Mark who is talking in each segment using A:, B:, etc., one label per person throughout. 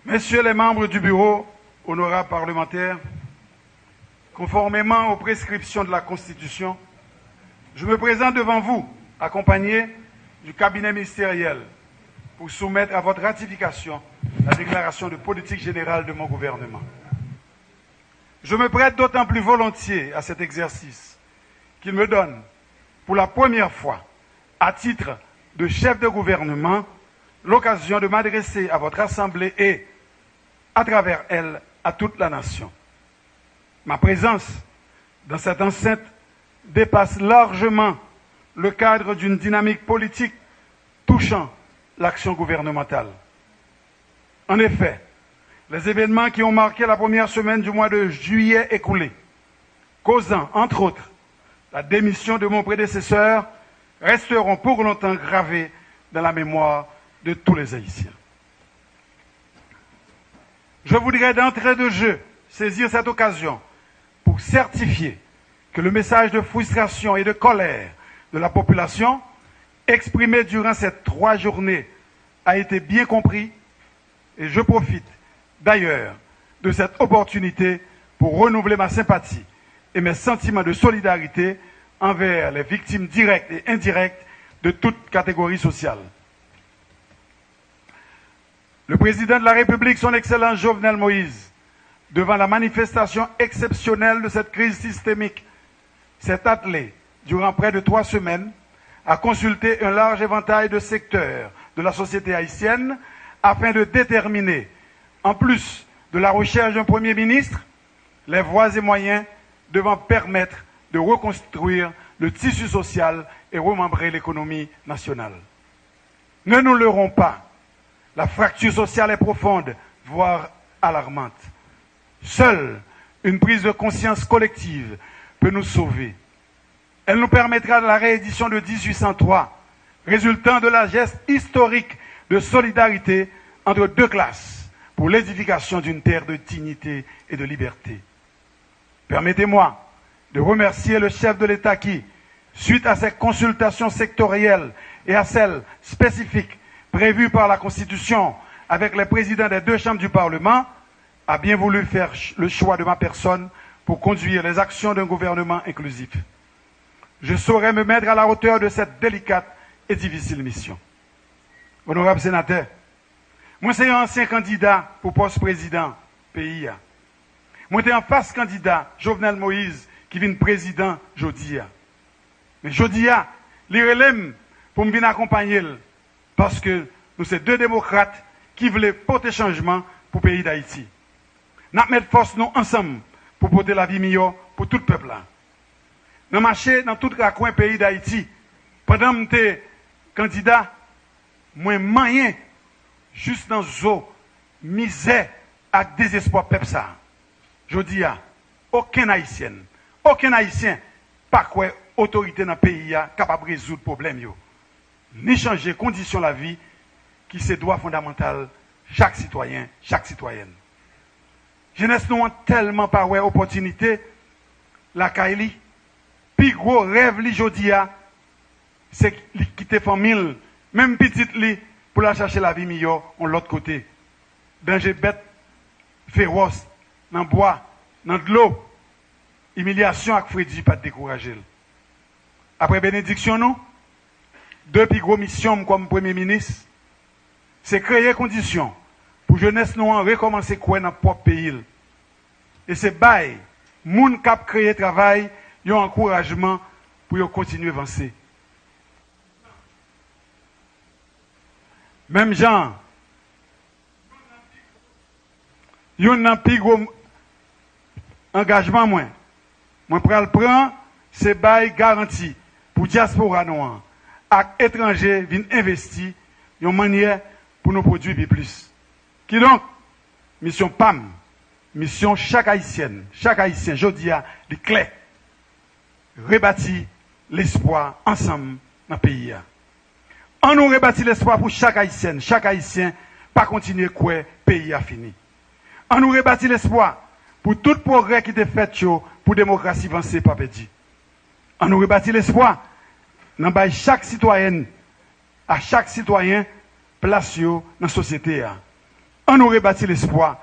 A: Messieurs les membres du bureau, honorables parlementaires, conformément aux prescriptions de la Constitution, je me présente devant vous, accompagné du cabinet ministériel, pour soumettre à votre ratification la déclaration de politique générale de mon gouvernement. Je me prête d'autant plus volontiers à cet exercice qu'il me donne, pour la première fois, à titre de chef de gouvernement, l'occasion de m'adresser à votre Assemblée et, à travers elle, à toute la nation. Ma présence dans cette enceinte dépasse largement le cadre d'une dynamique politique touchant l'action gouvernementale. En effet, les événements qui ont marqué la première semaine du mois de juillet écoulé, causant, entre autres, la démission de mon prédécesseur, resteront pour longtemps gravés dans la mémoire de tous les Haïtiens. Je voudrais d'entrée de jeu saisir cette occasion pour certifier que le message de frustration et de colère de la population exprimé durant ces 3 journées a été bien compris et je profite d'ailleurs de cette opportunité pour renouveler ma sympathie et mes sentiments de solidarité envers les victimes directes et indirectes de toute catégorie sociale. Le président de la République, son Excellence Jovenel Moïse, devant la manifestation exceptionnelle de cette crise systémique, s'est attelé, durant près de 3 semaines, à consulter un large éventail de secteurs de la société haïtienne afin de déterminer, en plus de la recherche d'un Premier ministre, les voies et moyens devant permettre de reconstruire le tissu social et remembrer l'économie nationale. Ne nous leurrons pas. La fracture sociale est profonde, voire alarmante. Seule une prise de conscience collective peut nous sauver. Elle nous permettra de la réédition de 1803, résultant de la geste historique de solidarité entre 2 classes pour l'édification d'une terre de dignité et de liberté. Permettez-moi de remercier le chef de l'État qui, suite à ces consultations sectorielles et à celles spécifiques prévues par la Constitution avec les présidents des 2 chambres du Parlement, a bien voulu faire le choix de ma personne pour conduire les actions d'un gouvernement inclusif. Je saurais me mettre à la hauteur de cette délicate et difficile mission. Honorable sénateur, moi c'est un ancien candidat pour poste président pays. Moi c'est un face candidat Jovenel Moïse qui vient président jodi. Mais jodi, li relève pour me venir accompagner parce que nous sommes 2 démocrates qui veulent porter changement pour le pays d'Haïti. Nous mettons force nous ensemble pour porter la vie meilleure pour tout le peuple. Nous marchons dans tout le coin pays d'Haïti. Pendant que j'étais candidat, moi, moyen, juste dans zo, misère et désespoir peuple ça. Je dis, aucun Haïtien, pas quoi autorité dans le pays capable de résoudre le problème. Ni changer conditions de la vie, qui c'est droit fondamental chaque citoyen, chaque citoyenne. Jeunesse nous a tellement pas opportunité, la Kaili, puis gros rêve li jodia, c'est quitter famille, même petite li, pour la chercher la vie meilleure, on l'autre côté. Danger bête, féroce, dans le bois, dans de l'eau, humiliation avec Freddy, pas de décourager. Après bénédiction, nous, 2 plus gros missions comme Premier ministre, c'est créer conditions pour jeunesse nous recommencer quoi dans notre propre pays. Et c'est bail, moun cap créer travail, un encouragement pour continuer à avancer. Même gens, yon nan plus gros engagement moi pral prend c'est bail garanti pour diaspora noire ak étranger vinn investir une manière pour nous produire plus. Qui donc mission PAM, mission chaque haïtien, jodi a de clé rebâtir l'espoir ensemble dans le pays. On nous rebâtit l'espoir pour chaque haïtien pas continuer quoi pays a fini. On nous rebâtit l'espoir pour tout progrès qui était fait pour démocratie avancer pas perdu. On nous rebâtit l'espoir dans chaque citoyenne à chaque citoyen place dans la société. on nous rebâtit l'espoir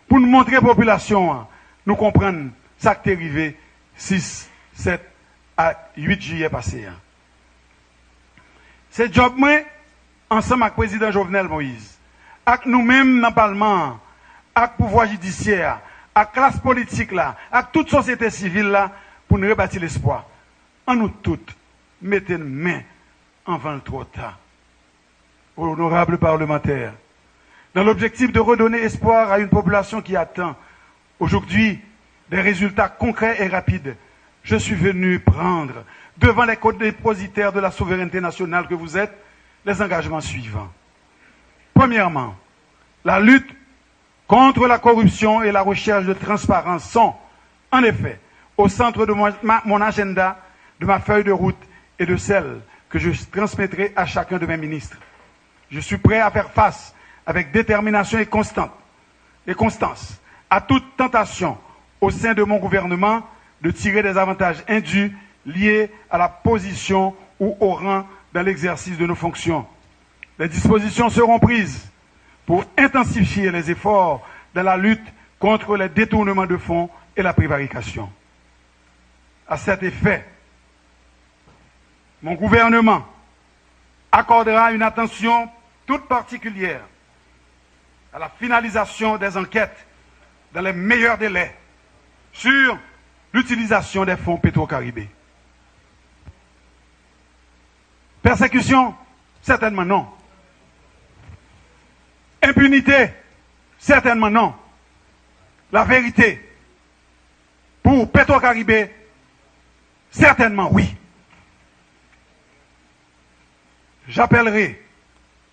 A: pour nous montrer à la population, nous comprendre ça qui est arrivé 6, 7 à 8 juillet passé. C'est job moi, ensemble avec le président Jovenel Moïse, avec nous-mêmes dans le Parlement, avec le pouvoir judiciaire, avec la classe politique, là, avec toute société civile, là, pour nous rebâtir l'espoir. En nous toutes, mettez une main avant le trop tard. Honorables parlementaires, dans l'objectif de redonner espoir à une population qui attend aujourd'hui des résultats concrets et rapides, je suis venu prendre, devant les co-dépositaires de la souveraineté nationale que vous êtes, les engagements suivants. Premièrement, la lutte contre la corruption et la recherche de transparence sont, en effet, au centre de mon agenda, de ma feuille de route et de celle que je transmettrai à chacun de mes ministres. Je suis prêt à faire face avec détermination et constance à toute tentation au sein de mon gouvernement de tirer des avantages indus liés à la position ou au rang dans l'exercice de nos fonctions. Les dispositions seront prises pour intensifier les efforts dans la lutte contre les détournements de fonds et la prévarication. À cet effet, mon gouvernement accordera une attention toute particulière à la finalisation des enquêtes dans les meilleurs délais sur l'utilisation des fonds Petro-Caribé. Persécution? Certainement non. Impunité? Certainement non. La vérité pour Petro-Caribé? Certainement oui. J'appellerai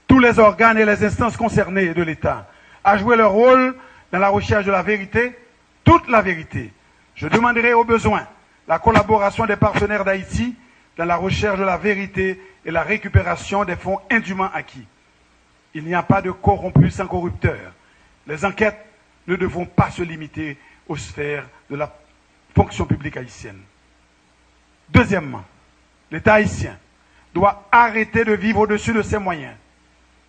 A: tous les organes et les instances concernées de l'État à jouer leur rôle dans la recherche de la vérité, toute la vérité. Je demanderai au besoin la collaboration des partenaires d'Haïti dans la recherche de la vérité et la récupération des fonds indûment acquis. Il n'y a pas de corrompu sans corrupteur. Les enquêtes ne devront pas se limiter aux sphères de la fonction publique haïtienne. Deuxièmement, l'État haïtien doit arrêter de vivre au-dessus de ses moyens.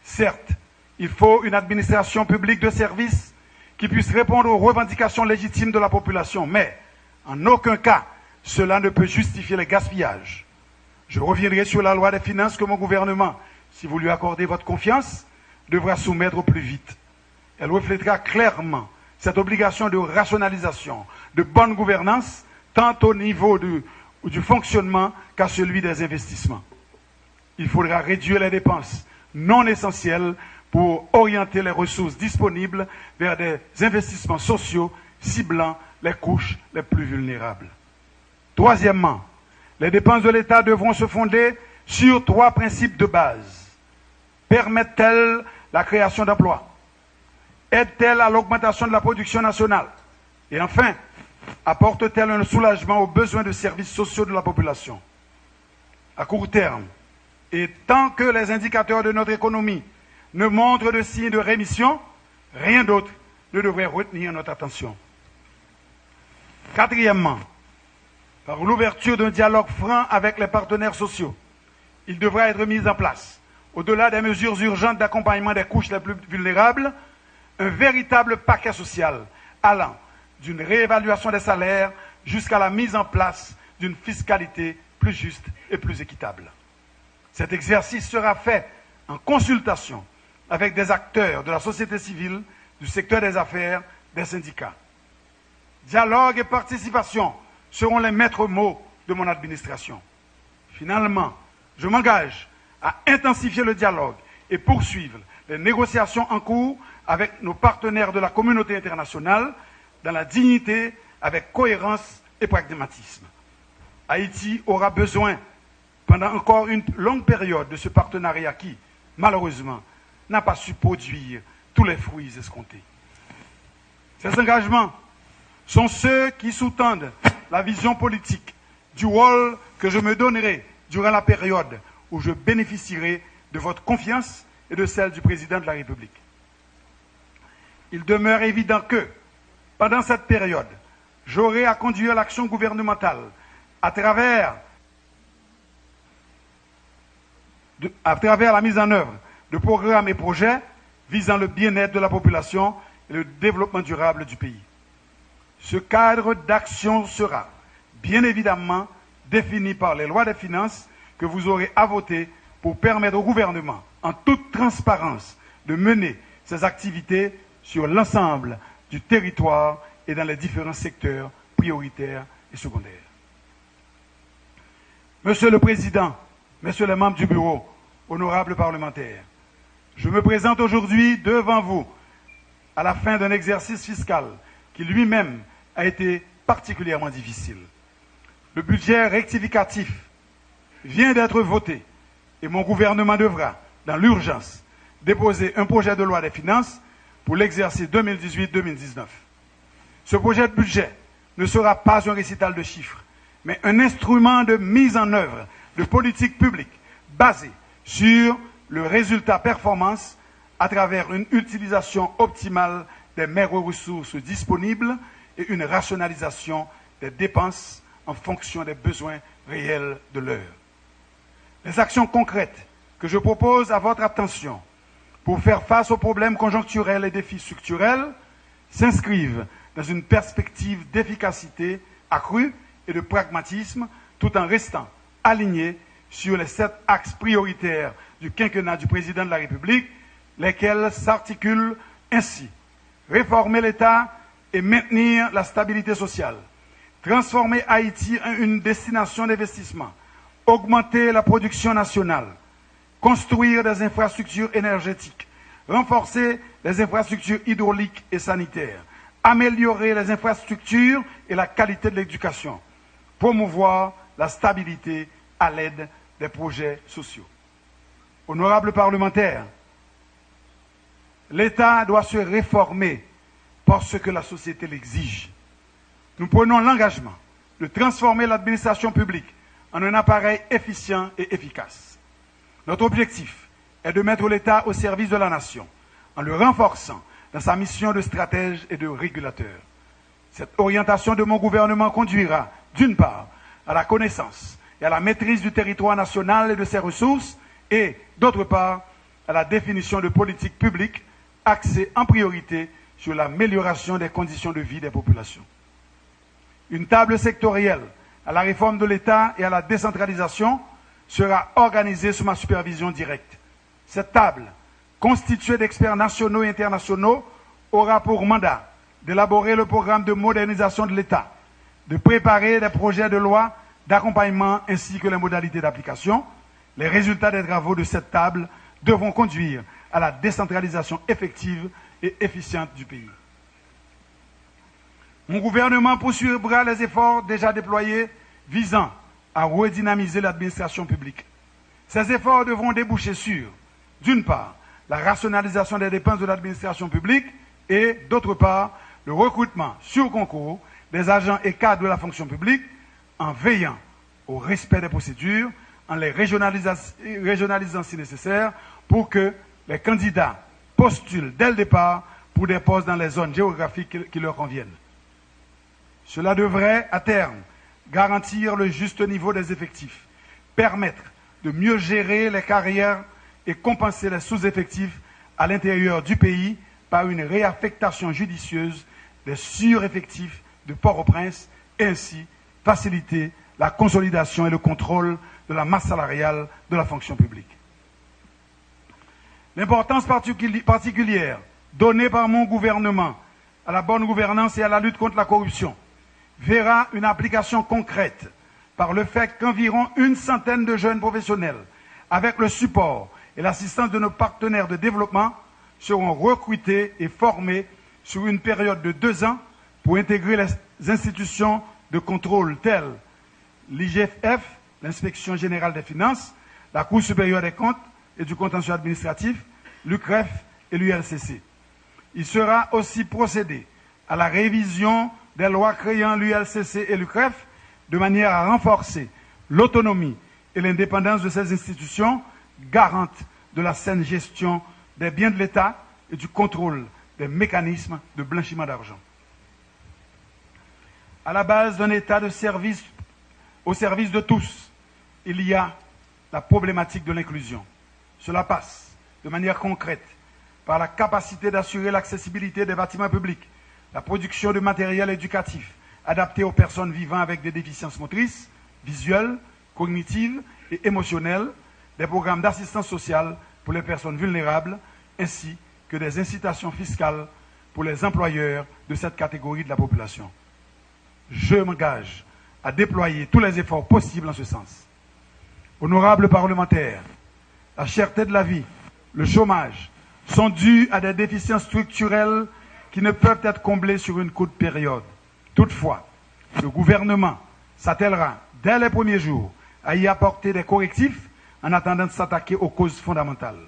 A: Certes, il faut une administration publique de service qui puisse répondre aux revendications légitimes de la population, mais en aucun cas, cela ne peut justifier les gaspillages. Je reviendrai sur la loi des finances que mon gouvernement, si vous lui accordez votre confiance, devra soumettre au plus vite. Elle reflétera clairement cette obligation de rationalisation, de bonne gouvernance, tant au niveau du fonctionnement qu'à celui des investissements. Il faudra réduire les dépenses non essentielles pour orienter les ressources disponibles vers des investissements sociaux ciblant les couches les plus vulnérables. Troisièmement, les dépenses de l'État devront se fonder sur 3 principes de base. Permettent-elles la création d'emplois? Aident-elles à l'augmentation de la production nationale? Et enfin, apportent-elles un soulagement aux besoins de services sociaux de la population? À court terme, et tant que les indicateurs de notre économie ne montrent de signes de rémission, rien d'autre ne devrait retenir notre attention. Quatrièmement, par l'ouverture d'un dialogue franc avec les partenaires sociaux, il devra être mis en place, au-delà des mesures urgentes d'accompagnement des couches les plus vulnérables, un véritable paquet social allant d'une réévaluation des salaires jusqu'à la mise en place d'une fiscalité plus juste et plus équitable. Cet exercice sera fait en consultation avec des acteurs de la société civile, du secteur des affaires, des syndicats. Dialogue et participation seront les maîtres mots de mon administration. Finalement, je m'engage à intensifier le dialogue et poursuivre les négociations en cours avec nos partenaires de la communauté internationale dans la dignité, avec cohérence et pragmatisme. Haïti aura besoin, pendant encore une longue période, de ce partenariat qui, malheureusement, n'a pas su produire tous les fruits escomptés. Ces engagements sont ceux qui sous-tendent la vision politique du rôle que je me donnerai durant la période où je bénéficierai de votre confiance et de celle du président de la République. Il demeure évident que, pendant cette période, j'aurai à conduire l'action gouvernementale à travers la mise en œuvre de programmes et projets visant le bien-être de la population et le développement durable du pays. Ce cadre d'action sera bien évidemment défini par les lois des finances que vous aurez à voter pour permettre au gouvernement, en toute transparence, de mener ses activités sur l'ensemble du territoire et dans les différents secteurs prioritaires et secondaires. Monsieur le Président, Messieurs les membres du Bureau, honorables parlementaires, je me présente aujourd'hui devant vous à la fin d'un exercice fiscal qui lui-même a été particulièrement difficile. Le budget rectificatif vient d'être voté et mon gouvernement devra, dans l'urgence, déposer un projet de loi des finances pour l'exercice 2018-2019. Ce projet de budget ne sera pas un récital de chiffres, mais un instrument de mise en œuvre de politiques publiques basées sur le résultat performance à travers une utilisation optimale des meilleures ressources disponibles et une rationalisation des dépenses en fonction des besoins réels de l'heure. Les actions concrètes que je propose à votre attention pour faire face aux problèmes conjoncturels et défis structurels s'inscrivent dans une perspective d'efficacité accrue et de pragmatisme tout en restant alignés sur les 7 axes prioritaires du quinquennat du président de la République, lesquels s'articulent ainsi: réformer l'État et maintenir la stabilité sociale, transformer Haïti en une destination d'investissement, augmenter la production nationale, construire des infrastructures énergétiques, renforcer les infrastructures hydrauliques et sanitaires, améliorer les infrastructures et la qualité de l'éducation, promouvoir la stabilité à l'aide des projets sociaux. Honorables parlementaires, l'État doit se réformer parce que la société l'exige. Nous prenons l'engagement de transformer l'administration publique en un appareil efficient et efficace. Notre objectif est de mettre l'État au service de la nation, en le renforçant dans sa mission de stratège et de régulateur. Cette orientation de mon gouvernement conduira, d'une part, à la connaissance et à la maîtrise du territoire national et de ses ressources, et, d'autre part, à la définition de politiques publiques axées en priorité sur l'amélioration des conditions de vie des populations. Une table sectorielle à la réforme de l'État et à la décentralisation sera organisée sous ma supervision directe. Cette table, constituée d'experts nationaux et internationaux, aura pour mandat d'élaborer le programme de modernisation de l'État, de préparer des projets de loi d'accompagnement ainsi que les modalités d'application. Les résultats des travaux de cette table devront conduire à la décentralisation effective et efficiente du pays. Mon gouvernement poursuivra les efforts déjà déployés visant à redynamiser l'administration publique. Ces efforts devront déboucher sur, d'une part, la rationalisation des dépenses de l'administration publique et, d'autre part, le recrutement sur concours des agents et cadres de la fonction publique en veillant au respect des procédures, en les régionalisant si nécessaire pour que les candidats postulent dès le départ pour des postes dans les zones géographiques qui leur conviennent. Cela devrait, à terme, garantir le juste niveau des effectifs, permettre de mieux gérer les carrières et compenser les sous-effectifs à l'intérieur du pays par une réaffectation judicieuse des sureffectifs de Port-au-Prince et ainsi faciliter la consolidation et le contrôle de la masse salariale de la fonction publique. L'importance particulière donnée par mon gouvernement à la bonne gouvernance et à la lutte contre la corruption verra une application concrète par le fait qu'environ 100 de jeunes professionnels, avec le support et l'assistance de nos partenaires de développement, seront recrutés et formés sur une période de 2 ans pour intégrer les institutions de contrôle telles l'IGF, l'Inspection générale des finances, la Cour supérieure des comptes et du contentieux administratif, l'UCREF et l'ULCC. Il sera aussi procédé à la révision des lois créant l'ULCC et l'UCREF de manière à renforcer l'autonomie et l'indépendance de ces institutions, garantes de la saine gestion des biens de l'État et du contrôle des mécanismes de blanchiment d'argent. À la base d'un État de service au service de tous, il y a la problématique de l'inclusion. Cela passe de manière concrète par la capacité d'assurer l'accessibilité des bâtiments publics, la production de matériel éducatif adapté aux personnes vivant avec des déficiences motrices, visuelles, cognitives et émotionnelles, des programmes d'assistance sociale pour les personnes vulnérables, ainsi que des incitations fiscales pour les employeurs de cette catégorie de la population. Je m'engage à déployer tous les efforts possibles en ce sens. Honorables parlementaires, la cherté de la vie, le chômage sont dus à des déficiences structurelles qui ne peuvent être comblées sur une courte période. Toutefois, le gouvernement s'attellera dès les premiers jours à y apporter des correctifs en attendant de s'attaquer aux causes fondamentales.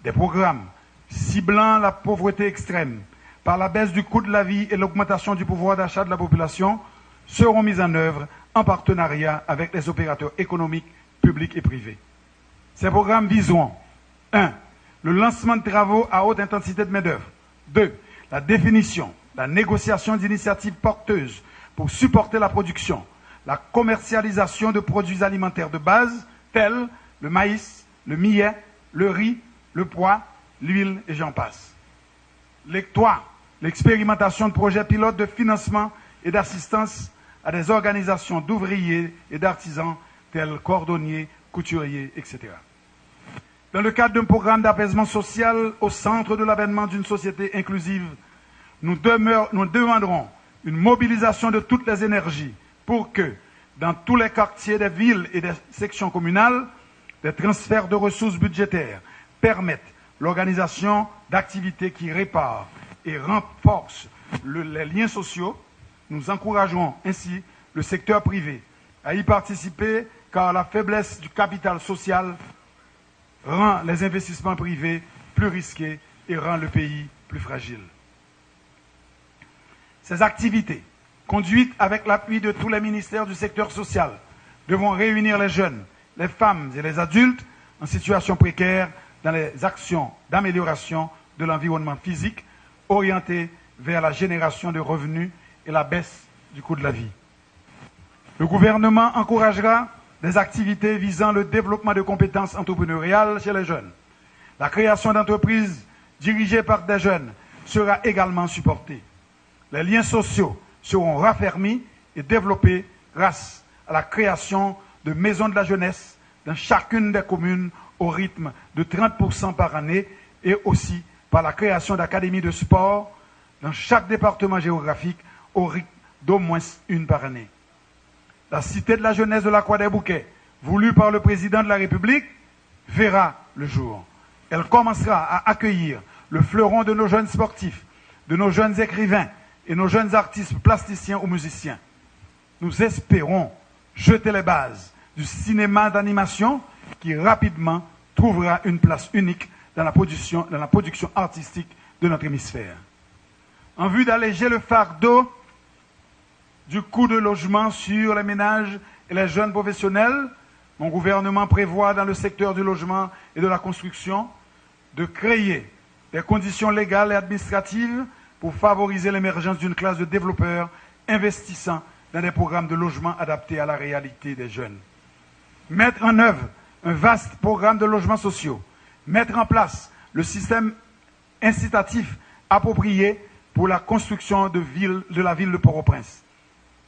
A: Des programmes ciblant la pauvreté extrême par la baisse du coût de la vie et l'augmentation du pouvoir d'achat de la population seront mis en œuvre en partenariat avec les opérateurs économiques, publics et privés. Ces programmes viseront 1. Le lancement de travaux à haute intensité de main-d'œuvre. 2. La définition, la négociation d'initiatives porteuses pour supporter la production, la commercialisation de produits alimentaires de base tels le maïs, le millet, le riz, le pois, l'huile et j'en passe. L'expérimentation de projets pilotes de financement et d'assistance à des organisations d'ouvriers et d'artisans tels cordonniers, couturiers, etc. Dans le cadre d'un programme d'apaisement social au centre de l'avènement d'une société inclusive, nous demanderons une mobilisation de toutes les énergies pour que, dans tous les quartiers des villes et des sections communales, des transferts de ressources budgétaires permettent l'organisation d'activités qui réparent et renforcent les liens sociaux. Nous encourageons ainsi le secteur privé à y participer car la faiblesse du capital social rend les investissements privés plus risqués et rend le pays plus fragile. Ces activités, conduites avec l'appui de tous les ministères du secteur social, devront réunir les jeunes, les femmes et les adultes en situation précaire dans les actions d'amélioration de l'environnement physique orientées vers la génération de revenus et la baisse du coût de la vie. Le gouvernement encouragera des activités visant le développement de compétences entrepreneuriales chez les jeunes. La création d'entreprises dirigées par des jeunes sera également supportée. Les liens sociaux seront raffermis et développés grâce à la création de maisons de la jeunesse dans chacune des communes au rythme de 30% par année et aussi par la création d'académies de sport dans chaque département géographique au rythme d'au moins une par année. La cité de la jeunesse de la Croix-des-Bouquets, voulue par le président de la République, verra le jour. Elle commencera à accueillir le fleuron de nos jeunes sportifs, de nos jeunes écrivains et nos jeunes artistes plasticiens ou musiciens. Nous espérons jeter les bases du cinéma d'animation qui rapidement trouvera une place unique dans la production artistique de notre hémisphère. En vue d'alléger le fardeau du coût de logement sur les ménages et les jeunes professionnels, mon gouvernement prévoit dans le secteur du logement et de la construction de créer des conditions légales et administratives pour favoriser l'émergence d'une classe de développeurs investissant dans des programmes de logement adaptés à la réalité des jeunes. Mettre en œuvre un vaste programme de logements sociaux, mettre en place le système incitatif approprié pour la construction de la ville de Port-au-Prince,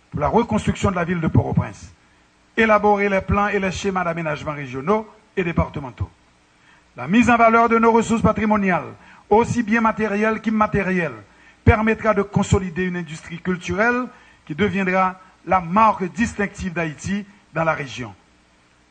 A: pour la reconstruction de la ville de Port-au-Prince, élaborer les plans et les schémas d'aménagement régionaux et départementaux. La mise en valeur de nos ressources patrimoniales, aussi bien matérielles qu'immatérielles, permettra de consolider une industrie culturelle qui deviendra la marque distinctive d'Haïti dans la région.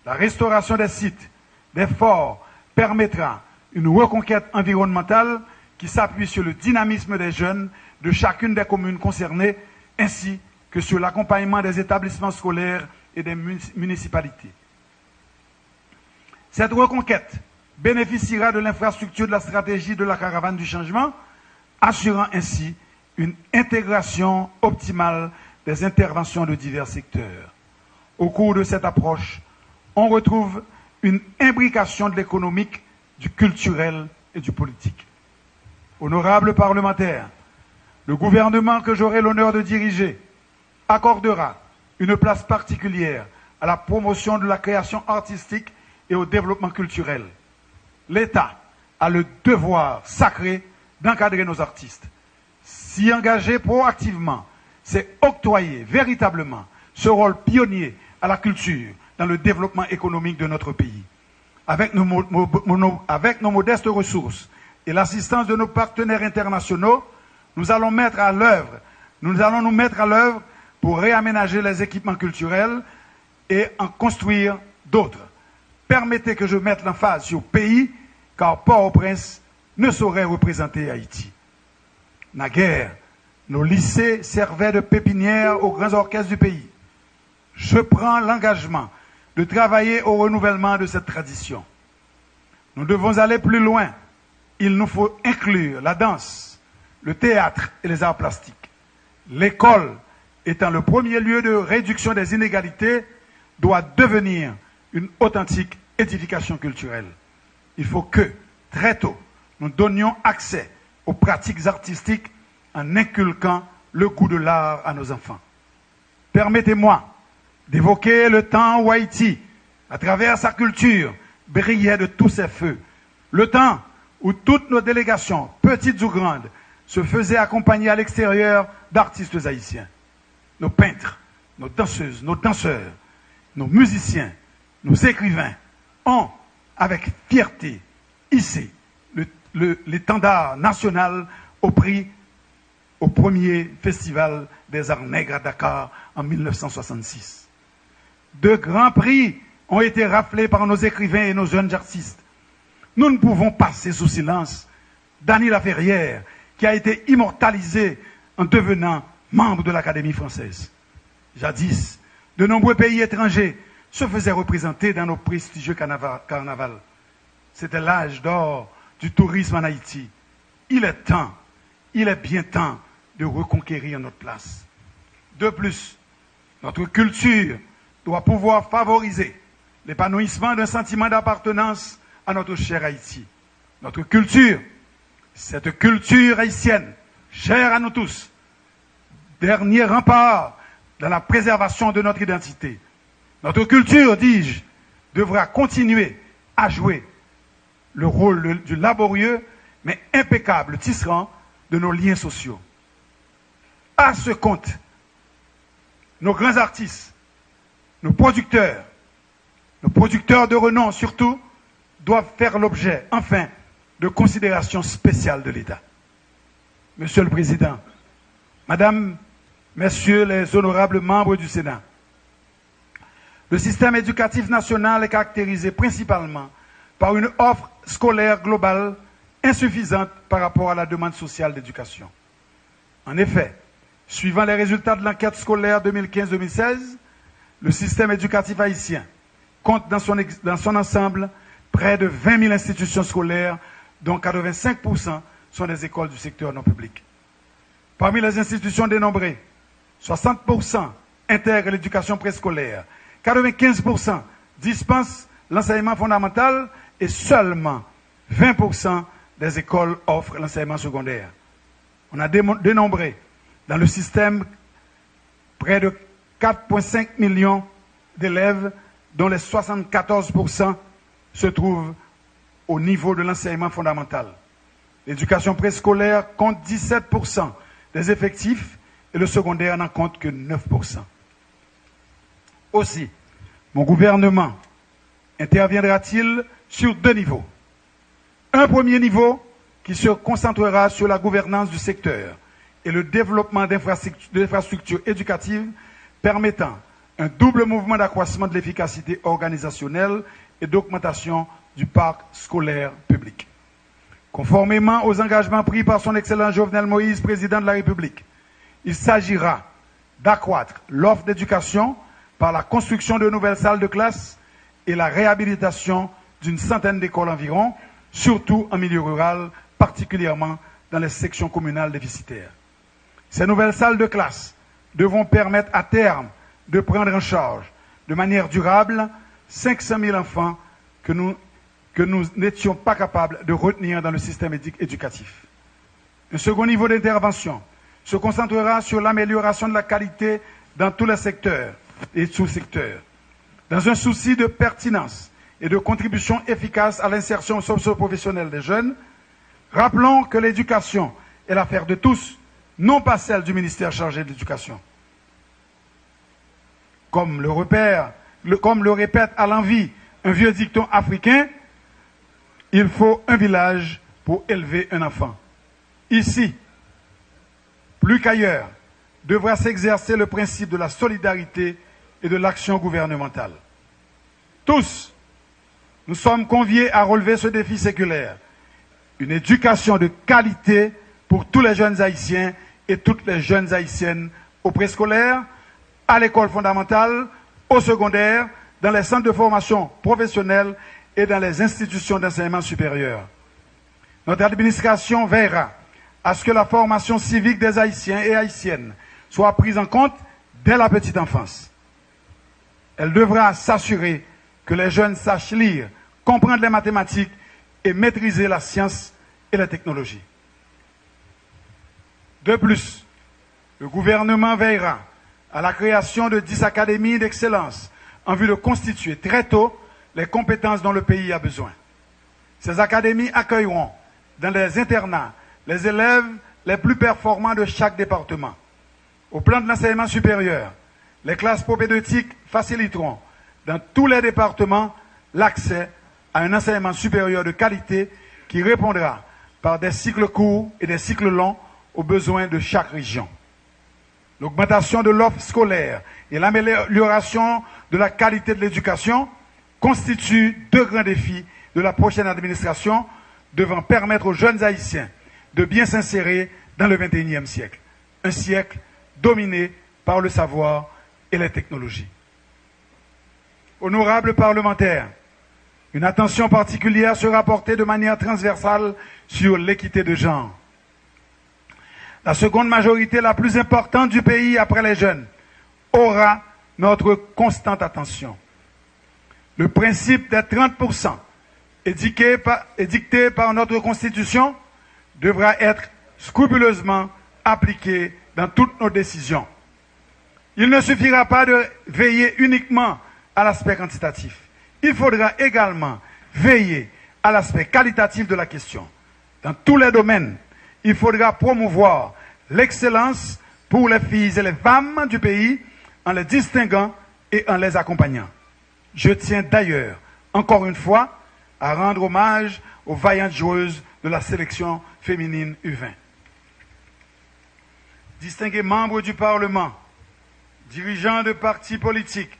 A: La restauration des sites, des forts, permettra une reconquête environnementale qui s'appuie sur le dynamisme des jeunes de chacune des communes concernées, ainsi que sur l'accompagnement des établissements scolaires et des municipalités. Cette reconquête bénéficiera de l'infrastructure de la stratégie de la caravane du changement, assurant ainsi une intégration optimale des interventions de divers secteurs. Au cours de cette approche, on retrouve une imbrication de l'économique, du culturel et du politique. Honorables parlementaires, le gouvernement que j'aurai l'honneur de diriger accordera une place particulière à la promotion de la création artistique et au développement culturel. L'État a le devoir sacré d'encadrer nos artistes. S'y engager proactivement, c'est octroyer véritablement ce rôle pionnier à la culture dans le développement économique de notre pays. Avec nos modestes ressources et l'assistance de nos partenaires internationaux, nous allons nous mettre à l'œuvre pour réaménager les équipements culturels et en construire d'autres. Permettez que je mette l'emphase sur pays, car Port-au-Prince ne saurait représenter Haïti. Naguère, nos lycées servaient de pépinière aux grands orchestres du pays. Je prends l'engagement de travailler au renouvellement de cette tradition. Nous devons aller plus loin. Il nous faut inclure la danse, le théâtre et les arts plastiques. L'école, étant le premier lieu de réduction des inégalités, doit devenir une authentique édification culturelle. Il faut que, très tôt, nous donnions accès aux pratiques artistiques en inculquant le goût de l'art à nos enfants. Permettez-moi d'évoquer le temps où Haïti, à travers sa culture, brillait de tous ses feux. Le temps où toutes nos délégations, petites ou grandes, se faisaient accompagner à l'extérieur d'artistes haïtiens. Nos peintres, nos danseuses, nos danseurs, nos musiciens, nos écrivains ont, avec fierté, hissé l'étendard national au premier festival des arts nègres à Dakar en 1966. De grands prix ont été raflés par nos écrivains et nos jeunes artistes. Nous ne pouvons passer sous silence Dany Laferrière, qui a été immortalisé en devenant membre de l'Académie française. Jadis, de nombreux pays étrangers se faisaient représenter dans nos prestigieux carnavals. C'était l'âge d'or du tourisme en Haïti. Il est bien temps de reconquérir notre place. De plus, notre culture doit pouvoir favoriser l'épanouissement d'un sentiment d'appartenance à notre cher Haïti. Notre culture, cette culture haïtienne, chère à nous tous, dernier rempart dans la préservation de notre identité. Notre culture, dis-je, devra continuer à jouer le rôle du laborieux mais impeccable tisserand de nos liens sociaux. À ce compte, nos grands artistes, nos producteurs de renom surtout, doivent faire l'objet, enfin, de considérations spéciales de l'État. Monsieur le Président, Madame, Messieurs les honorables membres du Sénat, le système éducatif national est caractérisé principalement par une offre scolaire globale insuffisante par rapport à la demande sociale d'éducation. En effet, suivant les résultats de l'enquête scolaire 2015-2016, le système éducatif haïtien compte dans son ensemble près de 20 000 institutions scolaires, dont 85% sont des écoles du secteur non public. Parmi les institutions dénombrées, 60% intègrent l'éducation préscolaire, 95% dispensent l'enseignement fondamental et seulement 20% des écoles offrent l'enseignement secondaire. On a dénombré dans le système près de 4,5 millions d'élèves, dont les 74% se trouvent au niveau de l'enseignement fondamental. L'éducation préscolaire compte 17% des effectifs et le secondaire n'en compte que 9%. Aussi, mon gouvernement interviendra-t-il sur deux niveaux. Un premier niveau qui se concentrera sur la gouvernance du secteur et le développement d'infrastructures éducatives permettant un double mouvement d'accroissement de l'efficacité organisationnelle et d'augmentation du parc scolaire public. Conformément aux engagements pris par son Excellence Jovenel Moïse, président de la République, il s'agira d'accroître l'offre d'éducation par la construction de nouvelles salles de classe et la réhabilitation d'une centaine d'écoles environ, surtout en milieu rural, particulièrement dans les sections communales déficitaires. Ces nouvelles salles de classe devront permettre à terme de prendre en charge de manière durable 500 000 enfants que nous n'étions pas capables de retenir dans le système éducatif. Un second niveau d'intervention se concentrera sur l'amélioration de la qualité dans tous les secteurs et sous-secteurs. Dans un souci de pertinence et de contribution efficace à l'insertion socio-professionnelle des jeunes. Rappelons que l'éducation est l'affaire de tous, non pas celle du ministère chargé de l'éducation. Comme le répète à l'envi un vieux dicton africain, il faut un village pour élever un enfant. Ici, plus qu'ailleurs, devra s'exercer le principe de la solidarité et de l'action gouvernementale. Tous, nous sommes conviés à relever ce défi séculaire, une éducation de qualité pour tous les jeunes haïtiens et toutes les jeunes haïtiennes au préscolaire, à l'école fondamentale, au secondaire, dans les centres de formation professionnelle et dans les institutions d'enseignement supérieur. Notre administration veillera à ce que la formation civique des Haïtiens et Haïtiennes soit prise en compte dès la petite enfance. Elle devra s'assurer que les jeunes sachent lire, comprendre les mathématiques et maîtriser la science et la technologie. De plus, le gouvernement veillera à la création de 10 académies d'excellence en vue de constituer très tôt les compétences dont le pays a besoin. Ces académies accueilleront dans les internats les élèves les plus performants de chaque département. Au plan de l'enseignement supérieur, les classes propédeutiques faciliteront dans tous les départements l'accès à un enseignement supérieur de qualité qui répondra par des cycles courts et des cycles longs aux besoins de chaque région. L'augmentation de l'offre scolaire et l'amélioration de la qualité de l'éducation constituent deux grands défis de la prochaine administration devant permettre aux jeunes Haïtiens de bien s'insérer dans le XXIe siècle. Un siècle dominé par le savoir et les technologies. Honorables parlementaires, une attention particulière sera portée de manière transversale sur l'équité de genre. La seconde majorité la plus importante du pays après les jeunes aura notre constante attention. Le principe des 30% édicté par notre Constitution devra être scrupuleusement appliqué dans toutes nos décisions. Il ne suffira pas de veiller uniquement à l'aspect quantitatif. Il faudra également veiller à l'aspect qualitatif de la question. Dans tous les domaines, il faudra promouvoir l'excellence pour les filles et les femmes du pays en les distinguant et en les accompagnant. Je tiens d'ailleurs, encore une fois, à rendre hommage aux vaillantes joueuses de la sélection féminine U20. Distingués membres du Parlement, dirigeants de partis politiques,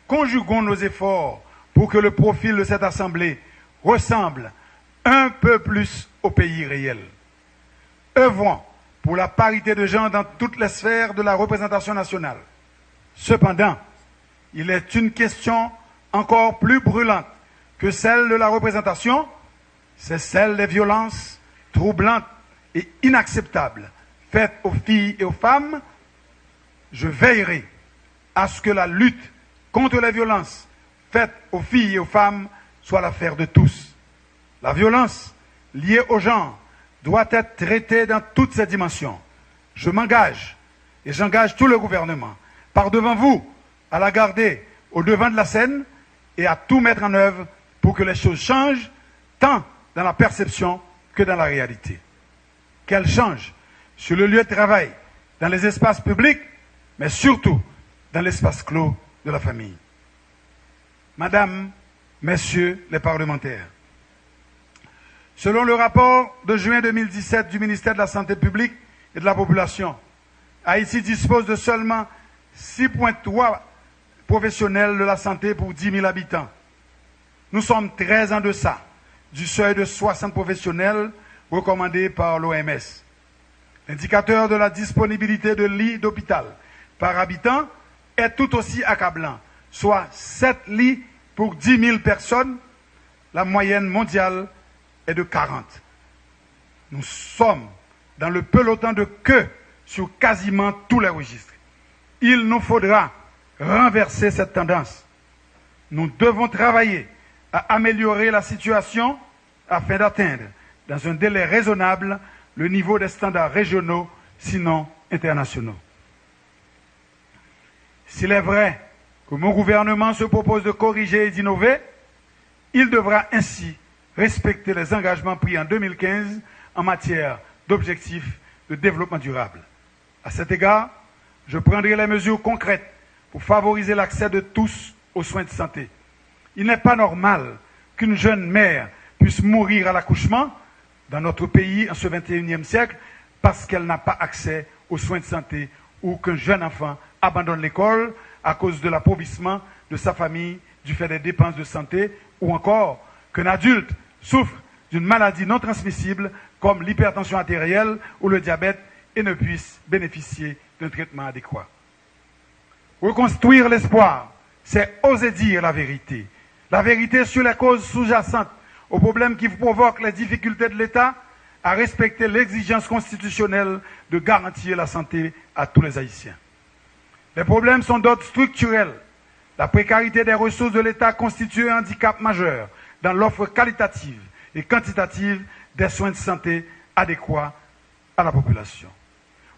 A: conjuguons nos efforts pour que le profil de cette Assemblée ressemble un peu plus au pays réel. Œuvrons pour la parité de genre dans toutes les sphères de la représentation nationale. Cependant, il est une question encore plus brûlante que celle de la représentation, c'est celle des violences troublantes et inacceptables faites aux filles et aux femmes. Je veillerai à ce que la lutte contre les violences faites aux filles et aux femmes soit l'affaire de tous. La violence liée au genre doit être traitée dans toutes ses dimensions. Je m'engage, et j'engage tout le gouvernement, par devant vous, à la garder au devant de la scène et à tout mettre en œuvre pour que les choses changent, tant dans la perception que dans la réalité. Qu'elles changent sur le lieu de travail, dans les espaces publics, mais surtout dans l'espace clos de la famille. Madame, Messieurs les parlementaires, selon le rapport de juin 2017 du ministère de la Santé publique et de la Population, Haïti dispose de seulement 6,3 professionnels de la santé pour 10 000 habitants. Nous sommes très en deçà du seuil de 60 professionnels recommandé par l'OMS. L'indicateur de la disponibilité de lits d'hôpital par habitant est tout aussi accablant, soit 7 lits pour 10 000 personnes. La moyenne mondiale est de 40. Nous sommes dans le peloton de queue sur quasiment tous les registres. Il nous faudra renverser cette tendance. Nous devons travailler à améliorer la situation afin d'atteindre, dans un délai raisonnable, le niveau des standards régionaux, sinon internationaux. S'il est vrai que mon gouvernement se propose de corriger et d'innover, Il devra ainsi respecter les engagements pris en 2015 en matière d'objectifs de développement durable. À cet égard, je prendrai les mesures concrètes pour favoriser l'accès de tous aux soins de santé. Il n'est pas normal qu'une jeune mère puisse mourir à l'accouchement dans notre pays en ce 21e siècle parce qu'elle n'a pas accès aux soins de santé ou qu'un jeune enfant abandonne l'école à cause de l'appauvrissement de sa famille du fait des dépenses de santé ou encore qu'un adulte souffre d'une maladie non transmissible comme l'hypertension artérielle ou le diabète et ne puisse bénéficier d'un traitement adéquat. Reconstruire l'espoir, c'est oser dire la vérité. La vérité sur les causes sous-jacentes aux problèmes qui provoquent les difficultés de l'État à respecter l'exigence constitutionnelle de garantir la santé à tous les Haïtiens. Les problèmes sont d'ordre structurel. La précarité des ressources de l'État constitue un handicap majeur dans l'offre qualitative et quantitative des soins de santé adéquats à la population.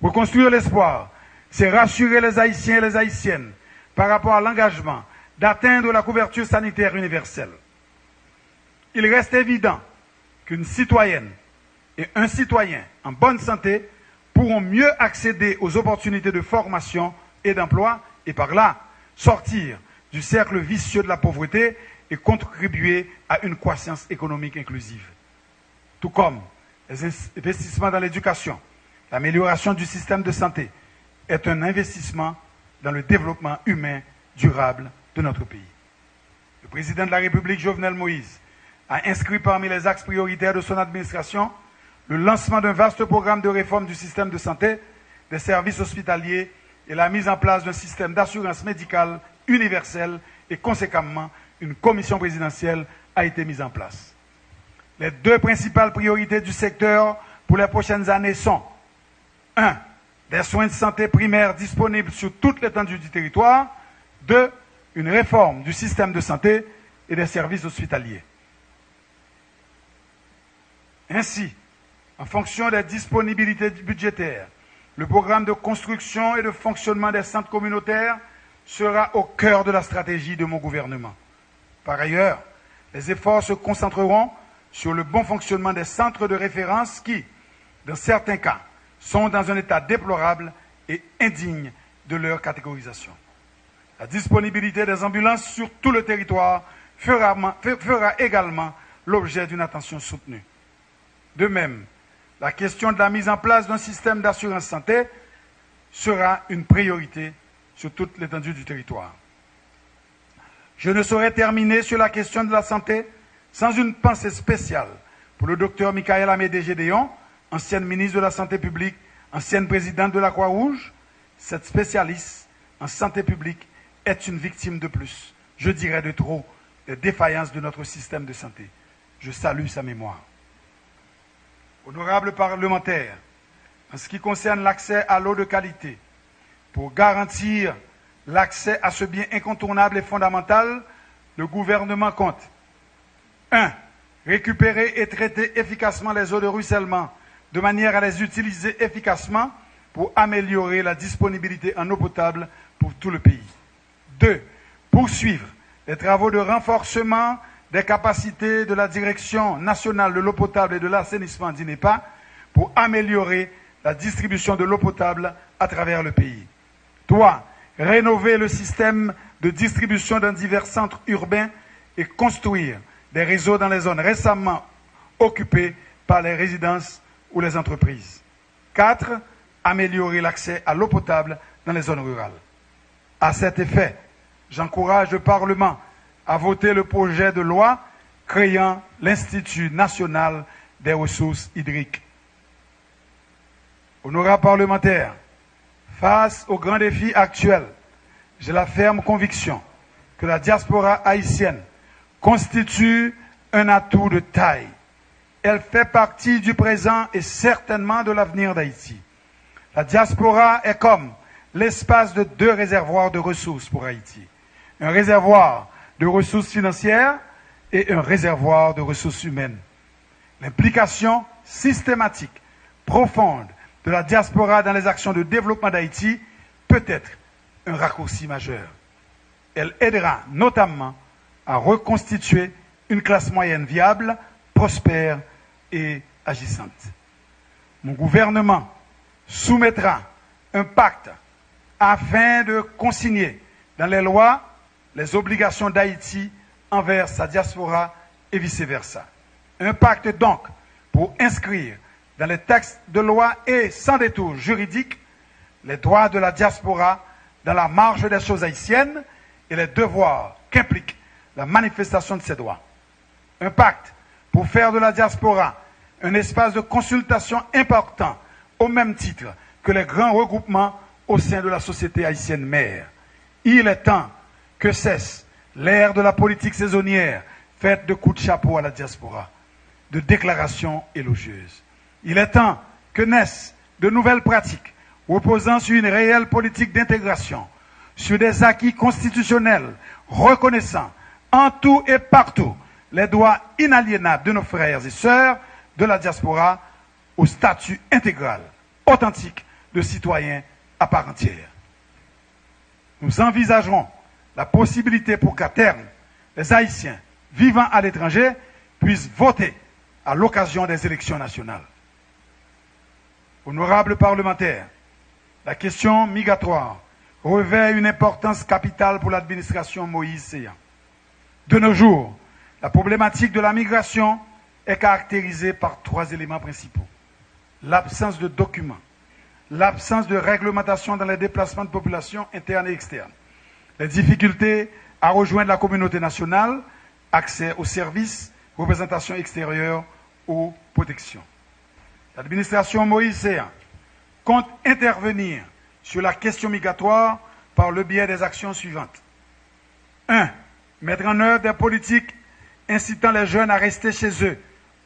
A: Reconstruire l'espoir, c'est rassurer les Haïtiens et les Haïtiennes par rapport à l'engagement d'atteindre la couverture sanitaire universelle. Il reste évident qu'une citoyenne et un citoyen en bonne santé pourront mieux accéder aux opportunités de formation et d'emploi et par là sortir du cercle vicieux de la pauvreté et contribuer à une croissance économique inclusive. Tout comme les investissements dans l'éducation, l'amélioration du système de santé est un investissement dans le développement humain durable de notre pays. Le président de la République, Jovenel Moïse, a inscrit parmi les axes prioritaires de son administration le lancement d'un vaste programme de réforme du système de santé, des services hospitaliers et la mise en place d'un système d'assurance médicale universel et conséquemment une commission présidentielle a été mise en place. Les deux principales priorités du secteur pour les prochaines années sont 1. Des soins de santé primaires disponibles sur toute l'étendue du territoire. 2. Une réforme du système de santé et des services hospitaliers. Ainsi, en fonction des disponibilités budgétaires, le programme de construction et de fonctionnement des centres communautaires sera au cœur de la stratégie de mon gouvernement. Par ailleurs, les efforts se concentreront sur le bon fonctionnement des centres de référence qui, dans certains cas, sont dans un état déplorable et indigne de leur catégorisation. La disponibilité des ambulances sur tout le territoire fera également l'objet d'une attention soutenue. De même, la question de la mise en place d'un système d'assurance santé sera une priorité sur toute l'étendue du territoire. Je ne saurais terminer sur la question de la santé sans une pensée spéciale pour le docteur Michael Amédée Gédéon, ancienne ministre de la Santé publique, ancienne présidente de la Croix-Rouge. Cette spécialiste en santé publique est une victime de plus, je dirais de trop, des défaillances de notre système de santé. Je salue sa mémoire. Honorables parlementaires, en ce qui concerne l'accès à l'eau de qualité, pour garantir l'accès à ce bien incontournable et fondamental, le gouvernement compte 1. Récupérer et traiter efficacement les eaux de ruissellement de manière à les utiliser efficacement pour améliorer la disponibilité en eau potable pour tout le pays. 2. Poursuivre les travaux de renforcement des capacités de la Direction nationale de l'eau potable et de l'assainissement d'INEPA pour améliorer la distribution de l'eau potable à travers le pays. 3. Rénover le système de distribution dans divers centres urbains et construire des réseaux dans les zones récemment occupées par les résidences ou les entreprises. 4. Améliorer l'accès à l'eau potable dans les zones rurales. À cet effet, j'encourage le Parlement à voter le projet de loi créant l'Institut national des ressources hydriques. Honorables parlementaires, face aux grands défis actuels, j'ai la ferme conviction que la diaspora haïtienne constitue un atout de taille. Elle fait partie du présent et certainement de l'avenir d'Haïti. La diaspora est comme l'espace de deux réservoirs de ressources pour Haïti. Un réservoir de ressources financières et un réservoir de ressources humaines. L'implication systématique, profonde de la diaspora dans les actions de développement d'Haïti peut être un raccourci majeur. Elle aidera notamment à reconstituer une classe moyenne viable, prospère et agissante. Mon gouvernement soumettra un pacte afin de consigner dans les lois les obligations d'Haïti envers sa diaspora et vice-versa. Un pacte donc pour inscrire dans les textes de loi et sans détour juridique les droits de la diaspora dans la marge des choses haïtiennes et les devoirs qu'implique la manifestation de ces droits. Un pacte pour faire de la diaspora un espace de consultation important au même titre que les grands regroupements au sein de la société haïtienne mère. Il est temps que cesse l'ère de la politique saisonnière faite de coups de chapeau à la diaspora, de déclarations élogieuses. Il est temps que naissent de nouvelles pratiques reposant sur une réelle politique d'intégration, sur des acquis constitutionnels reconnaissant en tout et partout les droits inaliénables de nos frères et sœurs de la diaspora au statut intégral, authentique de citoyens à part entière. Nous envisagerons la possibilité pour qu'à terme, les Haïtiens vivant à l'étranger puissent voter à l'occasion des élections nationales. Honorables parlementaires, la question migratoire revêt une importance capitale pour l'administration Moïse Séan. De nos jours, la problématique de la migration est caractérisée par 3 éléments principaux. L'absence de documents, l'absence de réglementation dans les déplacements de population internes et externes, les difficultés à rejoindre la communauté nationale, accès aux services, représentation extérieure ou protection. L'administration Moïse Séan compte intervenir sur la question migratoire par le biais des actions suivantes. 1. Mettre en œuvre des politiques incitant les jeunes à rester chez eux,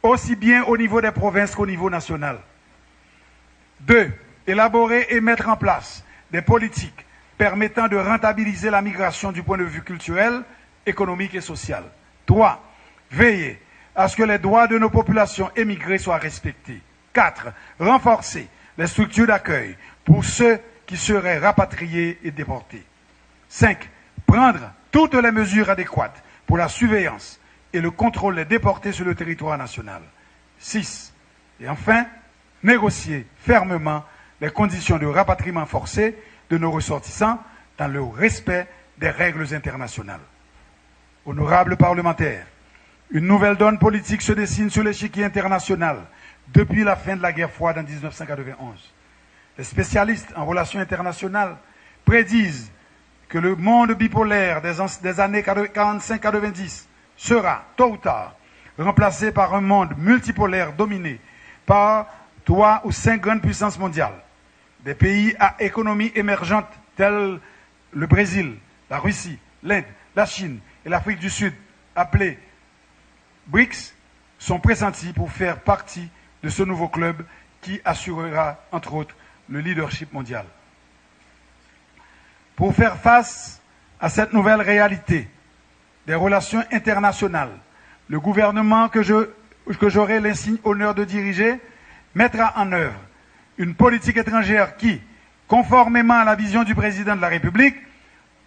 A: aussi bien au niveau des provinces qu'au niveau national. 2. Élaborer et mettre en place des politiques permettant de rentabiliser la migration du point de vue culturel, économique et social. 3. Veiller à ce que les droits de nos populations émigrées soient respectés. 4. Renforcer les structures d'accueil pour ceux qui seraient rapatriés et déportés. 5. Prendre toutes les mesures adéquates pour la surveillance et le contrôle des déportés sur le territoire national. 6. Et enfin, négocier fermement les conditions de rapatriement forcé de nos ressortissants dans le respect des règles internationales. Honorables parlementaires, une nouvelle donne politique se dessine sur l'échiquier international depuis la fin de la guerre froide en 1991. Les spécialistes en relations internationales prédisent que le monde bipolaire des années 45-90 sera, tôt ou tard, remplacé par un monde multipolaire dominé par 3 ou 5 grandes puissances mondiales. Des pays à économie émergente tels le Brésil, la Russie, l'Inde, la Chine et l'Afrique du Sud, appelés BRICS, sont pressentis pour faire partie de ce nouveau club qui assurera, entre autres, le leadership mondial. Pour faire face à cette nouvelle réalité des relations internationales, le gouvernement que j'aurai l'insigne honneur de diriger mettra en œuvre une politique étrangère qui, conformément à la vision du président de la République,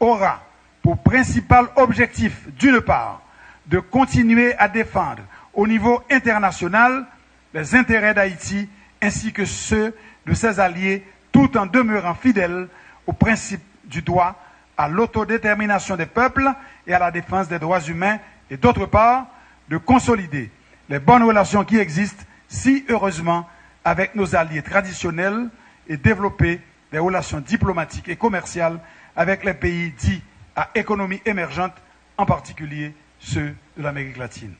A: aura pour principal objectif, d'une part, de continuer à défendre au niveau international les intérêts d'Haïti ainsi que ceux de ses alliés, tout en demeurant fidèles au principe du droit à l'autodétermination des peuples et à la défense des droits humains, et d'autre part, de consolider les bonnes relations qui existent si heureusement avec nos alliés traditionnels et développer des relations diplomatiques et commerciales avec les pays dits à économie émergente, en particulier ceux de l'Amérique latine.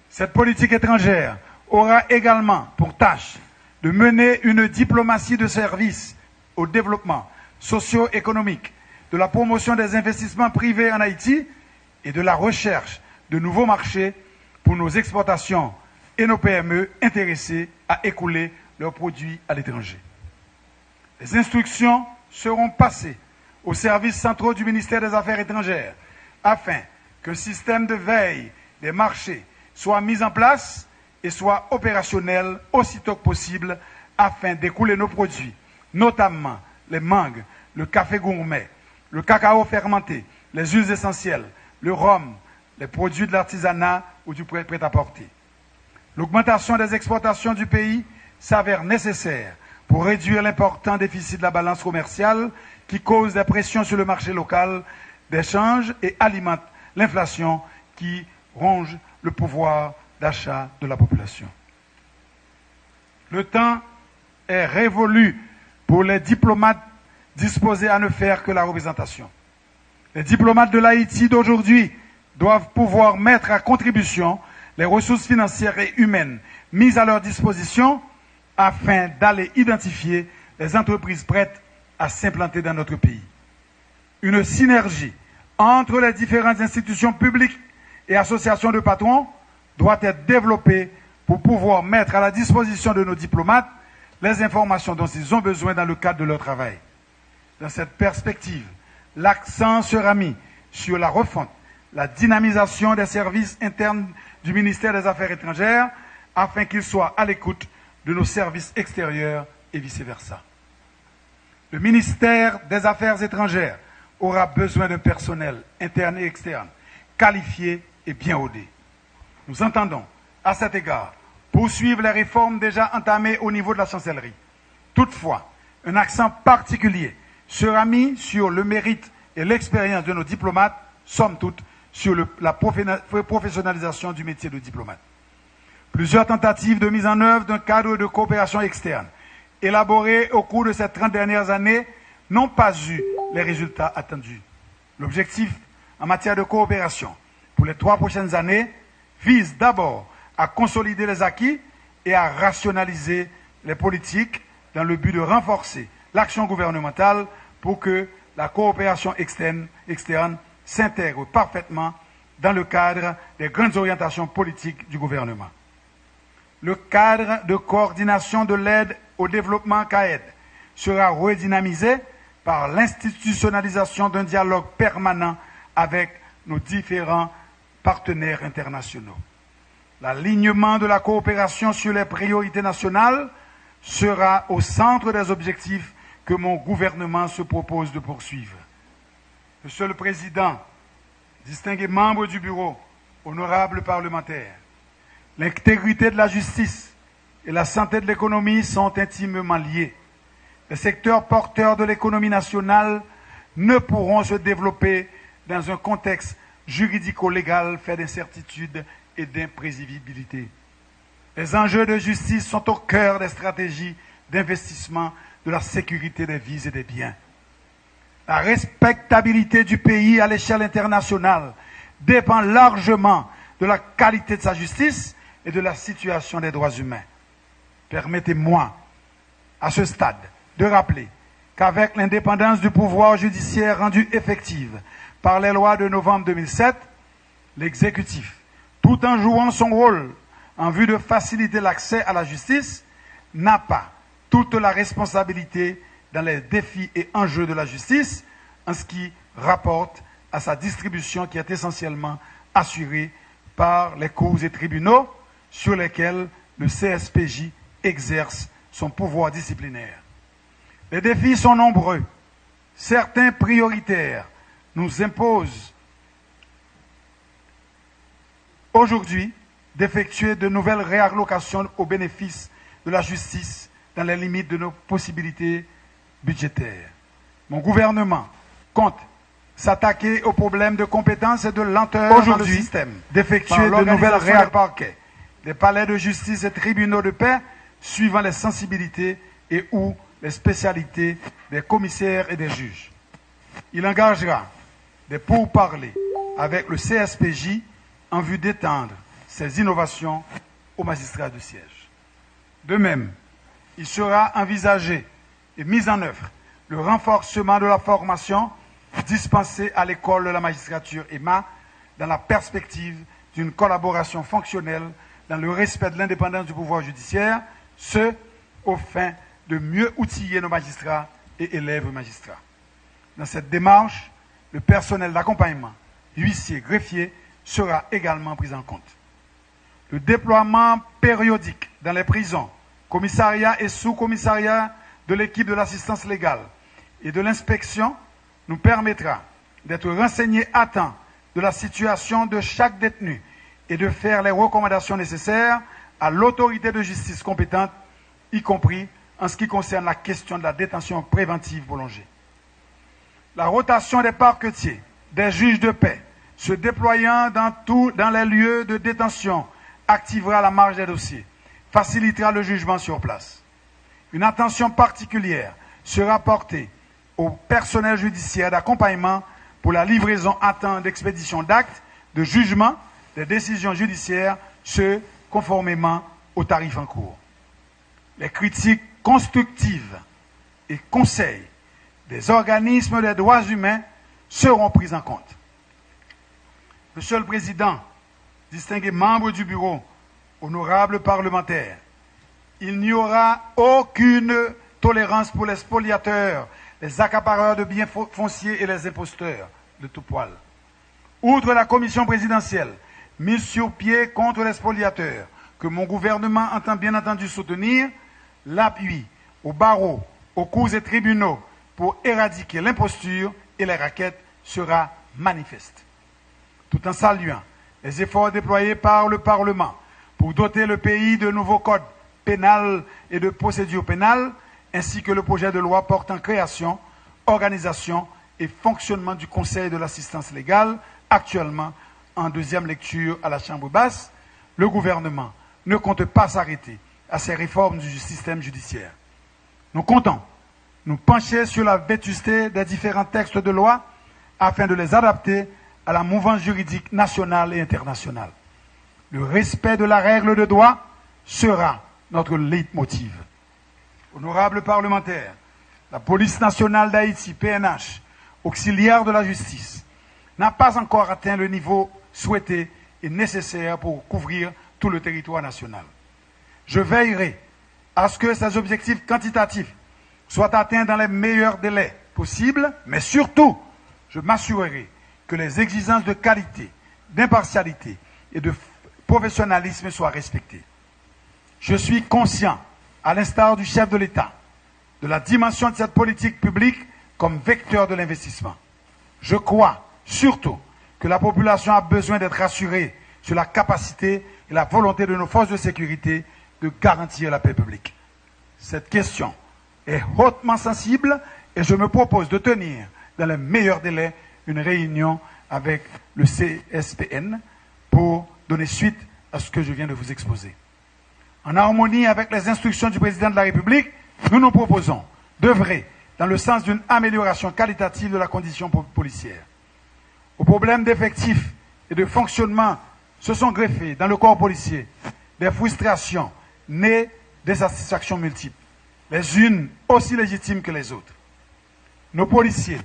A: Cette politique étrangère aura également pour tâche de mener une diplomatie de service au développement socio-économique, de la promotion des investissements privés en Haïti et de la recherche de nouveaux marchés pour nos exportations et nos PME intéressées à écouler leurs produits à l'étranger. Les instructions seront passées aux services centraux du ministère des Affaires étrangères afin qu'un système de veille des marchés soit mis en place et soit opérationnel aussitôt que possible afin d'écouler nos produits, notamment les mangues, le café gourmet, le cacao fermenté, les huiles essentielles, le rhum, les produits de l'artisanat ou du prêt-à-porter. L'augmentation des exportations du pays s'avère nécessaire pour réduire l'important déficit de la balance commerciale qui cause des pressions sur le marché local d'échange et alimente l'inflation qui ronge le pouvoir d'achat de la population. Le temps est révolu pour les diplomates disposés à ne faire que la représentation. Les diplomates de l'Haïti d'aujourd'hui doivent pouvoir mettre à contribution les ressources financières et humaines mises à leur disposition afin d'aller identifier les entreprises prêtes à s'implanter dans notre pays. Une synergie entre les différentes institutions publiques et associations de patrons doit être développée pour pouvoir mettre à la disposition de nos diplomates les informations dont ils ont besoin dans le cadre de leur travail. Dans cette perspective, l'accent sera mis sur la refonte, la dynamisation des services internes du ministère des Affaires étrangères afin qu'ils soient à l'écoute de nos services extérieurs et vice-versa. Le ministère des Affaires étrangères aura besoin d'un personnel interne et externe, qualifié et bien rodé. Nous entendons, à cet égard, poursuivre les réformes déjà entamées au niveau de la chancellerie. Toutefois, un accent particulier sera mis sur le mérite et l'expérience de nos diplomates, somme toute, sur la professionnalisation du métier de diplomate. Plusieurs tentatives de mise en œuvre d'un cadre de coopération externe, élaborées au cours de ces 30 dernières années, n'ont pas eu les résultats attendus. L'objectif en matière de coopération pour les 3 prochaines années vise d'abord à consolider les acquis et à rationaliser les politiques dans le but de renforcer l'action gouvernementale pour que la coopération externe s'intègre parfaitement dans le cadre des grandes orientations politiques du gouvernement. Le cadre de coordination de l'aide au développement CAED sera redynamisé par l'institutionnalisation d'un dialogue permanent avec nos différents partenaires internationaux. L'alignement de la coopération sur les priorités nationales sera au centre des objectifs que mon gouvernement se propose de poursuivre. Monsieur le Président, distingués membres du Bureau, honorables parlementaires, l'intégrité de la justice et la santé de l'économie sont intimement liés. Les secteurs porteurs de l'économie nationale ne pourront se développer dans un contexte juridico-légal fait d'incertitudes et d'imprévisibilité. Les enjeux de justice sont au cœur des stratégies d'investissement de la sécurité des vies et des biens. La respectabilité du pays à l'échelle internationale dépend largement de la qualité de sa justice et de la situation des droits humains. Permettez-moi, à ce stade, de rappeler qu'avec l'indépendance du pouvoir judiciaire rendue effective par les lois de novembre 2007, l'exécutif, tout en jouant son rôle en vue de faciliter l'accès à la justice, n'a pas toute la responsabilité dans les défis et enjeux de la justice en ce qui rapporte à sa distribution qui est essentiellement assurée par les cours et tribunaux sur lesquels le CSPJ exerce son pouvoir disciplinaire. Les défis sont nombreux. Certains prioritaires nous imposent aujourd'hui d'effectuer de nouvelles réallocations au bénéfice de la justice dans les limites de nos possibilités budgétaires. Mon gouvernement compte s'attaquer aux problèmes de compétences et de lenteur dans le système, d'effectuer de nouvelles réallocations parquets, des palais de justice et tribunaux de paix suivant les sensibilités et ou les spécialités des commissaires et des juges. Il engagera des pourparlers avec le CSPJ en vue d'étendre ces innovations aux magistrats de siège. De même, il sera envisagé et mis en œuvre le renforcement de la formation dispensée à l'école de la magistrature EMA dans la perspective d'une collaboration fonctionnelle dans le respect de l'indépendance du pouvoir judiciaire, ce aux fins de mieux outiller nos magistrats et élèves magistrats. Dans cette démarche, le personnel d'accompagnement, huissier, greffier, sera également pris en compte. Le déploiement périodique dans les prisons, commissariats et sous-commissariats de l'équipe de l'assistance légale et de l'inspection nous permettra d'être renseignés à temps de la situation de chaque détenu et de faire les recommandations nécessaires à l'autorité de justice compétente, y compris en ce qui concerne la question de la détention préventive prolongée. La rotation des parquetiers, des juges de paix, se déployant dans les lieux de détention, activera la marge des dossiers, facilitera le jugement sur place. Une attention particulière sera portée au personnel judiciaire d'accompagnement pour la livraison à temps d'expédition d'actes, de jugement, des décisions judiciaires, ce conformément aux tarifs en cours. Les critiques constructives et conseils des organismes des droits humains seront prises en compte. Monsieur le Président, distingués membres du Bureau, honorables parlementaires, il n'y aura aucune tolérance pour les spoliateurs, les accapareurs de biens fonciers et les imposteurs de tout poil. Outre la commission présidentielle mise sur pied contre les spoliateurs, que mon gouvernement entend bien entendu soutenir, l'appui aux barreaux, aux cours et tribunaux pour éradiquer l'imposture et les raquettes sera manifeste. Tout en saluant les efforts déployés par le Parlement pour doter le pays de nouveaux codes pénal et de procédure pénale, ainsi que le projet de loi portant création, organisation et fonctionnement du Conseil de l'assistance légale, actuellement en deuxième lecture à la Chambre basse, le gouvernement ne compte pas s'arrêter à ces réformes du système judiciaire. Nous comptons nous pencher sur la vétusté des différents textes de loi afin de les adapter à la mouvance juridique nationale et internationale. Le respect de la règle de droit sera notre leitmotiv. Honorables parlementaires, la police nationale d'Haïti, PNH, auxiliaire de la justice, n'a pas encore atteint le niveau souhaité et nécessaire pour couvrir tout le territoire national. Je veillerai à ce que ces objectifs quantitatifs soient atteints dans les meilleurs délais possibles, mais surtout, je m'assurerai que les exigences de qualité, d'impartialité et de professionnalisme soient respectées. Je suis conscient, à l'instar du chef de l'État, de la dimension de cette politique publique comme vecteur de l'investissement. Je crois surtout que la population a besoin d'être rassurée sur la capacité et la volonté de nos forces de sécurité de garantir la paix publique. Cette question est hautement sensible et je me propose de tenir dans les meilleurs délais une réunion avec le CSPN pour donner suite à ce que je viens de vous exposer. En harmonie avec les instructions du président de la République, nous nous proposons d'œuvrer dans le sens d'une amélioration qualitative de la condition policière. Aux problèmes d'effectifs et de fonctionnement se sont greffés dans le corps policier des frustrations nées des satisfactions multiples, les unes aussi légitimes que les autres. Nos policiers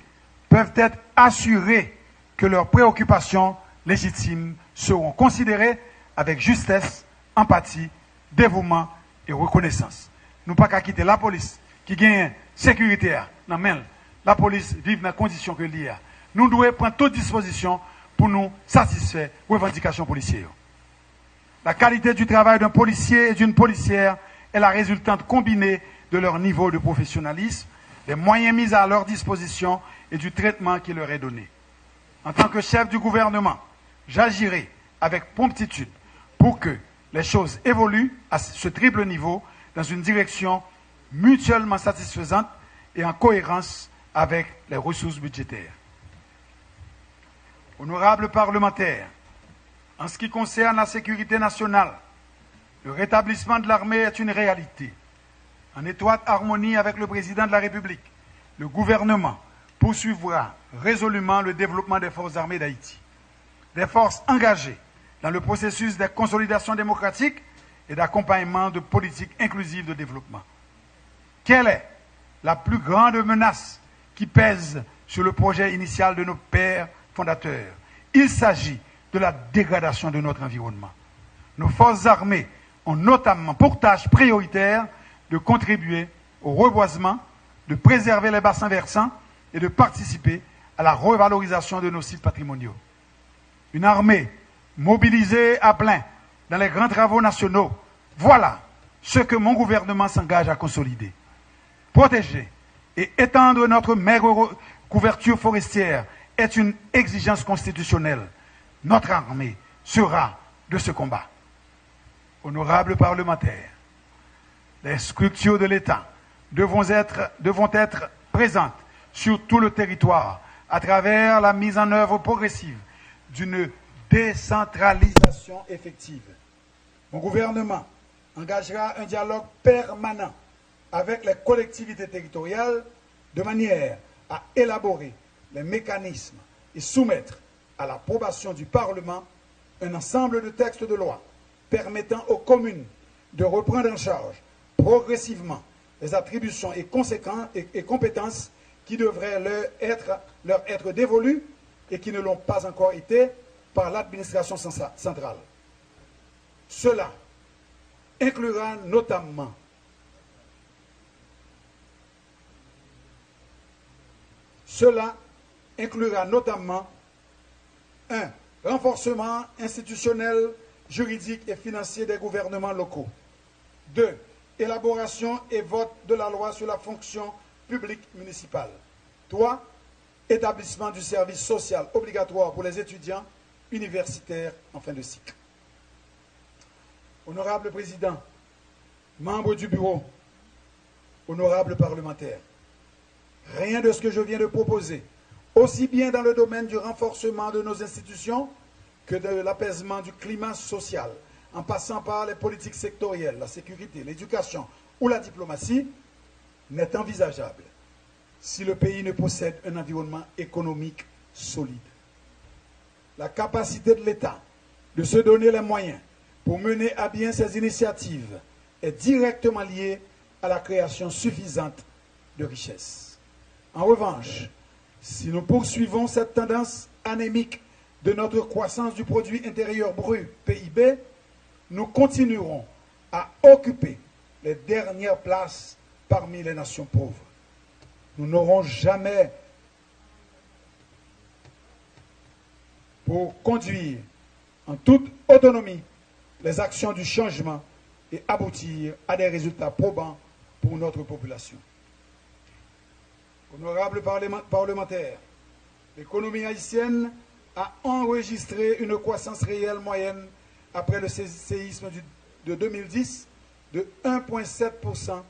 A: peuvent être assurés que leurs préoccupations légitimes seront considérées avec justesse, empathie, dévouement et reconnaissance. Nous pas qu'à quitter la police qui gagne sécurité dans la police vive dans les conditions que l'IA. Nous devons prendre toute disposition pour nous satisfaire aux revendications policières. La qualité du travail d'un policier et d'une policière est la résultante combinée de leur niveau de professionnalisme, des moyens mis à leur disposition et du traitement qui leur est donné. En tant que chef du gouvernement, j'agirai avec promptitude pour que les choses évoluent à ce triple niveau dans une direction mutuellement satisfaisante et en cohérence avec les ressources budgétaires. Honorables parlementaires, en ce qui concerne la sécurité nationale, le rétablissement de l'armée est une réalité. En étroite harmonie avec le président de la République, le gouvernement poursuivra résolument le développement des forces armées d'Haïti. Des forces engagées dans le processus de consolidation démocratique et d'accompagnement de politiques inclusives de développement. Quelle est la plus grande menace qui pèse sur le projet initial de nos pères fondateurs? Il s'agit de la dégradation de notre environnement. Nos forces armées ont notamment pour tâche prioritaire de contribuer au reboisement, de préserver les bassins versants et de participer à la revalorisation de nos sites patrimoniaux. Une armée mobilisée à plein dans les grands travaux nationaux, voilà ce que mon gouvernement s'engage à consolider. Protéger et étendre notre maigre couverture forestière est une exigence constitutionnelle. notre armée sera de ce combat. Honorables parlementaires, les structures de l'État devront être présentes sur tout le territoire à travers la mise en œuvre progressive d'une décentralisation effective. Mon gouvernement engagera un dialogue permanent avec les collectivités territoriales de manière à élaborer les mécanismes et soumettre à l'approbation du Parlement un ensemble de textes de loi permettant aux communes de reprendre en charge progressivement les attributions et compétences qui devraient leur être dévolues et qui ne l'ont pas encore été par l'administration centrale. Cela inclura notamment un renforcement institutionnel, juridique et financier des gouvernements locaux. 2. Élaboration et vote de la loi sur la fonction publique municipale. 3. Établissement du service social obligatoire pour les étudiants universitaires en fin de cycle. Honorable Président, membres du bureau, honorables parlementaires, rien de ce que je viens de proposer, aussi bien dans le domaine du renforcement de nos institutions que de l'apaisement du climat social, en passant par les politiques sectorielles, la sécurité, l'éducation ou la diplomatie, n'est envisageable si le pays ne possède un environnement économique solide. La capacité de l'État de se donner les moyens pour mener à bien ces initiatives est directement liée à la création suffisante de richesses. En revanche, si nous poursuivons cette tendance anémique de notre croissance du produit intérieur brut, PIB, nous continuerons à occuper les dernières places parmi les nations pauvres. Nous n'aurons jamais, pour conduire en toute autonomie les actions du changement et aboutir à des résultats probants pour notre population. Honorables parlementaires, l'économie haïtienne a enregistré une croissance réelle moyenne après le séisme de 2010 de 1,7%,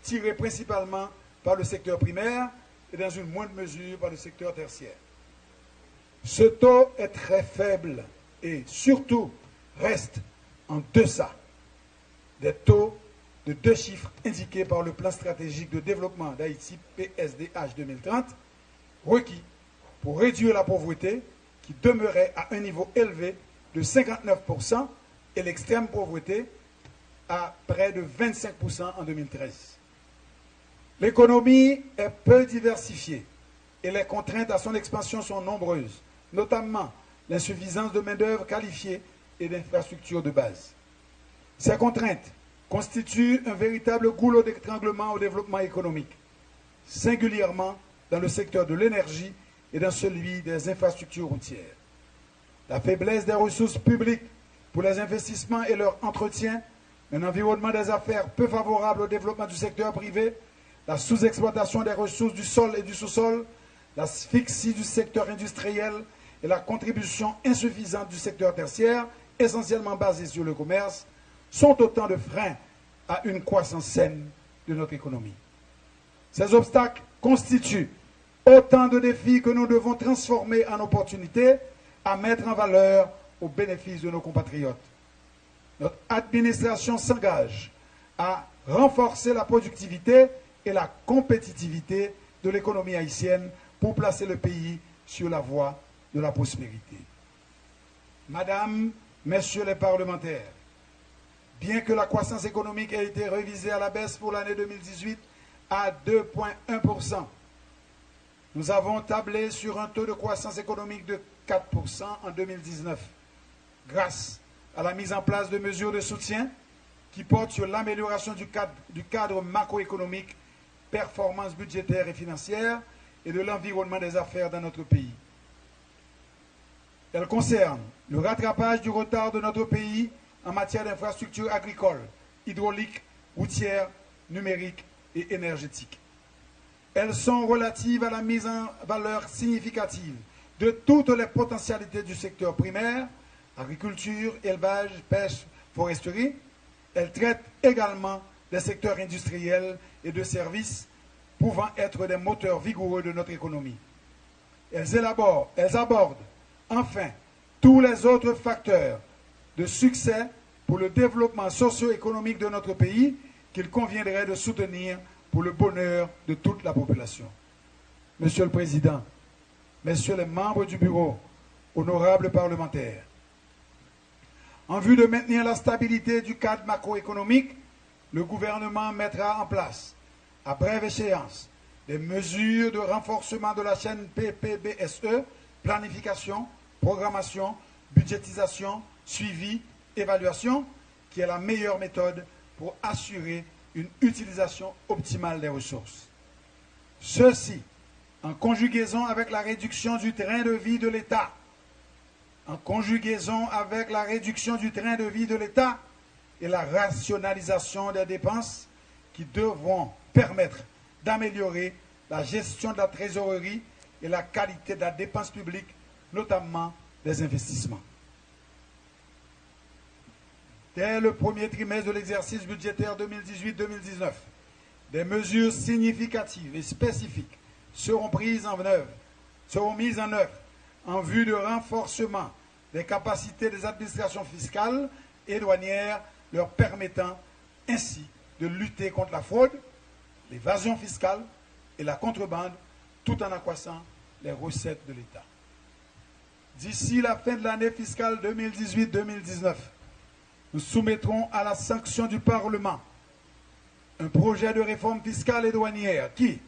A: tiré principalement par le secteur primaire et dans une moindre mesure par le secteur tertiaire. Ce taux est très faible et surtout reste en deçà des taux de 2 chiffres indiqués par le plan stratégique de développement d'Haïti PSDH 2030, requis pour réduire la pauvreté qui demeurait à un niveau élevé de 59% et l'extrême pauvreté à près de 25% en 2013. L'économie est peu diversifiée et les contraintes à son expansion sont nombreuses, notamment l'insuffisance de main-d'œuvre qualifiée et d'infrastructures de base. Ces contraintes constituent un véritable goulot d'étranglement au développement économique, singulièrement dans le secteur de l'énergie et dans celui des infrastructures routières. La faiblesse des ressources publiques pour les investissements et leur entretien, un environnement des affaires peu favorable au développement du secteur privé, la sous-exploitation des ressources du sol et du sous-sol, l'asphyxie du secteur industriel et la contribution insuffisante du secteur tertiaire, essentiellement basé sur le commerce, sont autant de freins à une croissance saine de notre économie. Ces obstacles constituent autant de défis que nous devons transformer en opportunités à mettre en valeur au bénéfice de nos compatriotes. Notre administration s'engage à renforcer la productivité et la compétitivité de l'économie haïtienne pour placer le pays sur la voie de la prospérité. Madame, Messieurs les parlementaires, bien que la croissance économique ait été révisée à la baisse pour l'année 2018 à 2,1%, nous avons tablé sur un taux de croissance économique de 4% en 2019, grâce à la mise en place de mesures de soutien qui portent sur l'amélioration du cadre macroéconomique, performance budgétaire et financière et de l'environnement des affaires dans notre pays. Elle concerne le rattrapage du retard de notre pays en matière d'infrastructures agricoles, hydrauliques, routières, numériques et énergétiques. Elles sont relatives à la mise en valeur significative de toutes les potentialités du secteur primaire, agriculture, élevage, pêche, foresterie. Elle traite également des secteurs industriels et de services pouvant être des moteurs vigoureux de notre économie. Elles abordent enfin tous les autres facteurs de succès pour le développement socio-économique de notre pays qu'il conviendrait de soutenir pour le bonheur de toute la population. Monsieur le Président, Messieurs les membres du Bureau, honorables parlementaires, en vue de maintenir la stabilité du cadre macroéconomique, le gouvernement mettra en place, à brève échéance, des mesures de renforcement de la chaîne PPBSE, planification, programmation, budgétisation, suivi, évaluation, qui est la meilleure méthode pour assurer une utilisation optimale des ressources. Ceci, en conjugaison avec la réduction du train de vie de l'État, et la rationalisation des dépenses qui devront permettre d'améliorer la gestion de la trésorerie et la qualité de la dépense publique, notamment des investissements. Dès le premier trimestre de l'exercice budgétaire 2018-2019, des mesures significatives et spécifiques seront mises en œuvre en vue de renforcement des capacités des administrations fiscales et douanières, leur permettant ainsi de lutter contre la fraude, l'évasion fiscale et la contrebande, tout en accroissant les recettes de l'État. D'ici la fin de l'année fiscale 2018-2019, nous soumettrons à la sanction du Parlement un projet de réforme fiscale et douanière qui,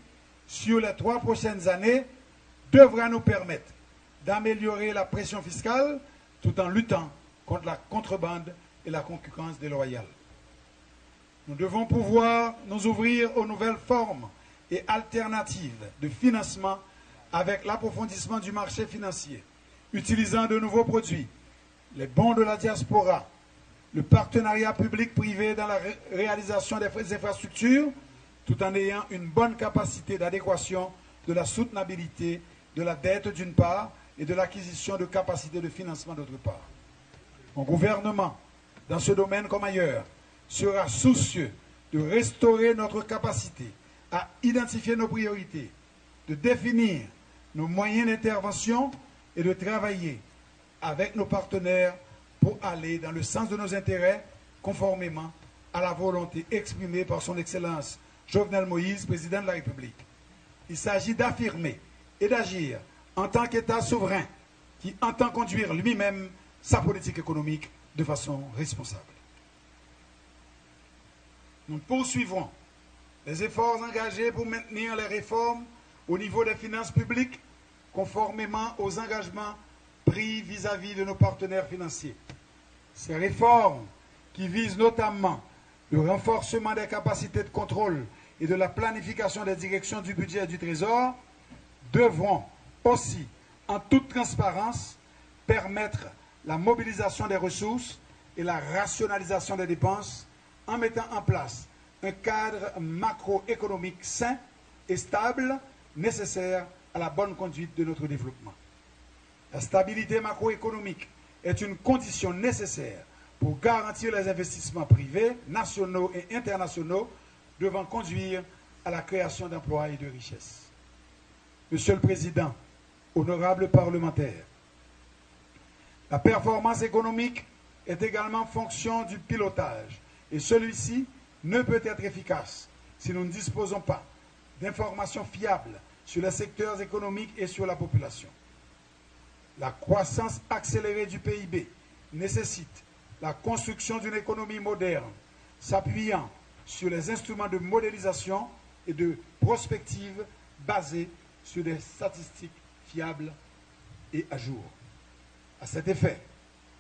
A: sur les 3 prochaines années, devra nous permettre d'améliorer la pression fiscale tout en luttant contre la contrebande et la concurrence déloyale. Nous devons pouvoir nous ouvrir aux nouvelles formes et alternatives de financement avec l'approfondissement du marché financier, utilisant de nouveaux produits, les bons de la diaspora, le partenariat public-privé dans la réalisation des infrastructures, tout en ayant une bonne capacité d'adéquation de la soutenabilité de la dette d'une part et de l'acquisition de capacités de financement d'autre part. Mon gouvernement, dans ce domaine comme ailleurs, sera soucieux de restaurer notre capacité à identifier nos priorités, de définir nos moyens d'intervention et de travailler avec nos partenaires pour aller dans le sens de nos intérêts, conformément à la volonté exprimée par son Excellence Jovenel Moïse, président de la République. Il s'agit d'affirmer et d'agir en tant qu'État souverain qui entend conduire lui-même sa politique économique de façon responsable. Nous poursuivrons les efforts engagés pour maintenir les réformes au niveau des finances publiques, conformément aux engagements pris vis-à-vis de nos partenaires financiers. Ces réformes, qui visent notamment le renforcement des capacités de contrôle et de la planification des directions du budget et du Trésor, devront aussi, en toute transparence, permettre la mobilisation des ressources et la rationalisation des dépenses en mettant en place un cadre macroéconomique sain et stable nécessaire à la bonne conduite de notre développement. La stabilité macroéconomique est une condition nécessaire pour garantir les investissements privés, nationaux et internationaux devant conduire à la création d'emplois et de richesses. Monsieur le Président, honorables parlementaires, la performance économique est également fonction du pilotage et celui-ci ne peut être efficace si nous ne disposons pas d'informations fiables sur les secteurs économiques et sur la population. La croissance accélérée du PIB nécessite la construction d'une économie moderne, s'appuyant sur les instruments de modélisation et de prospective basés sur des statistiques fiables et à jour. À cet effet,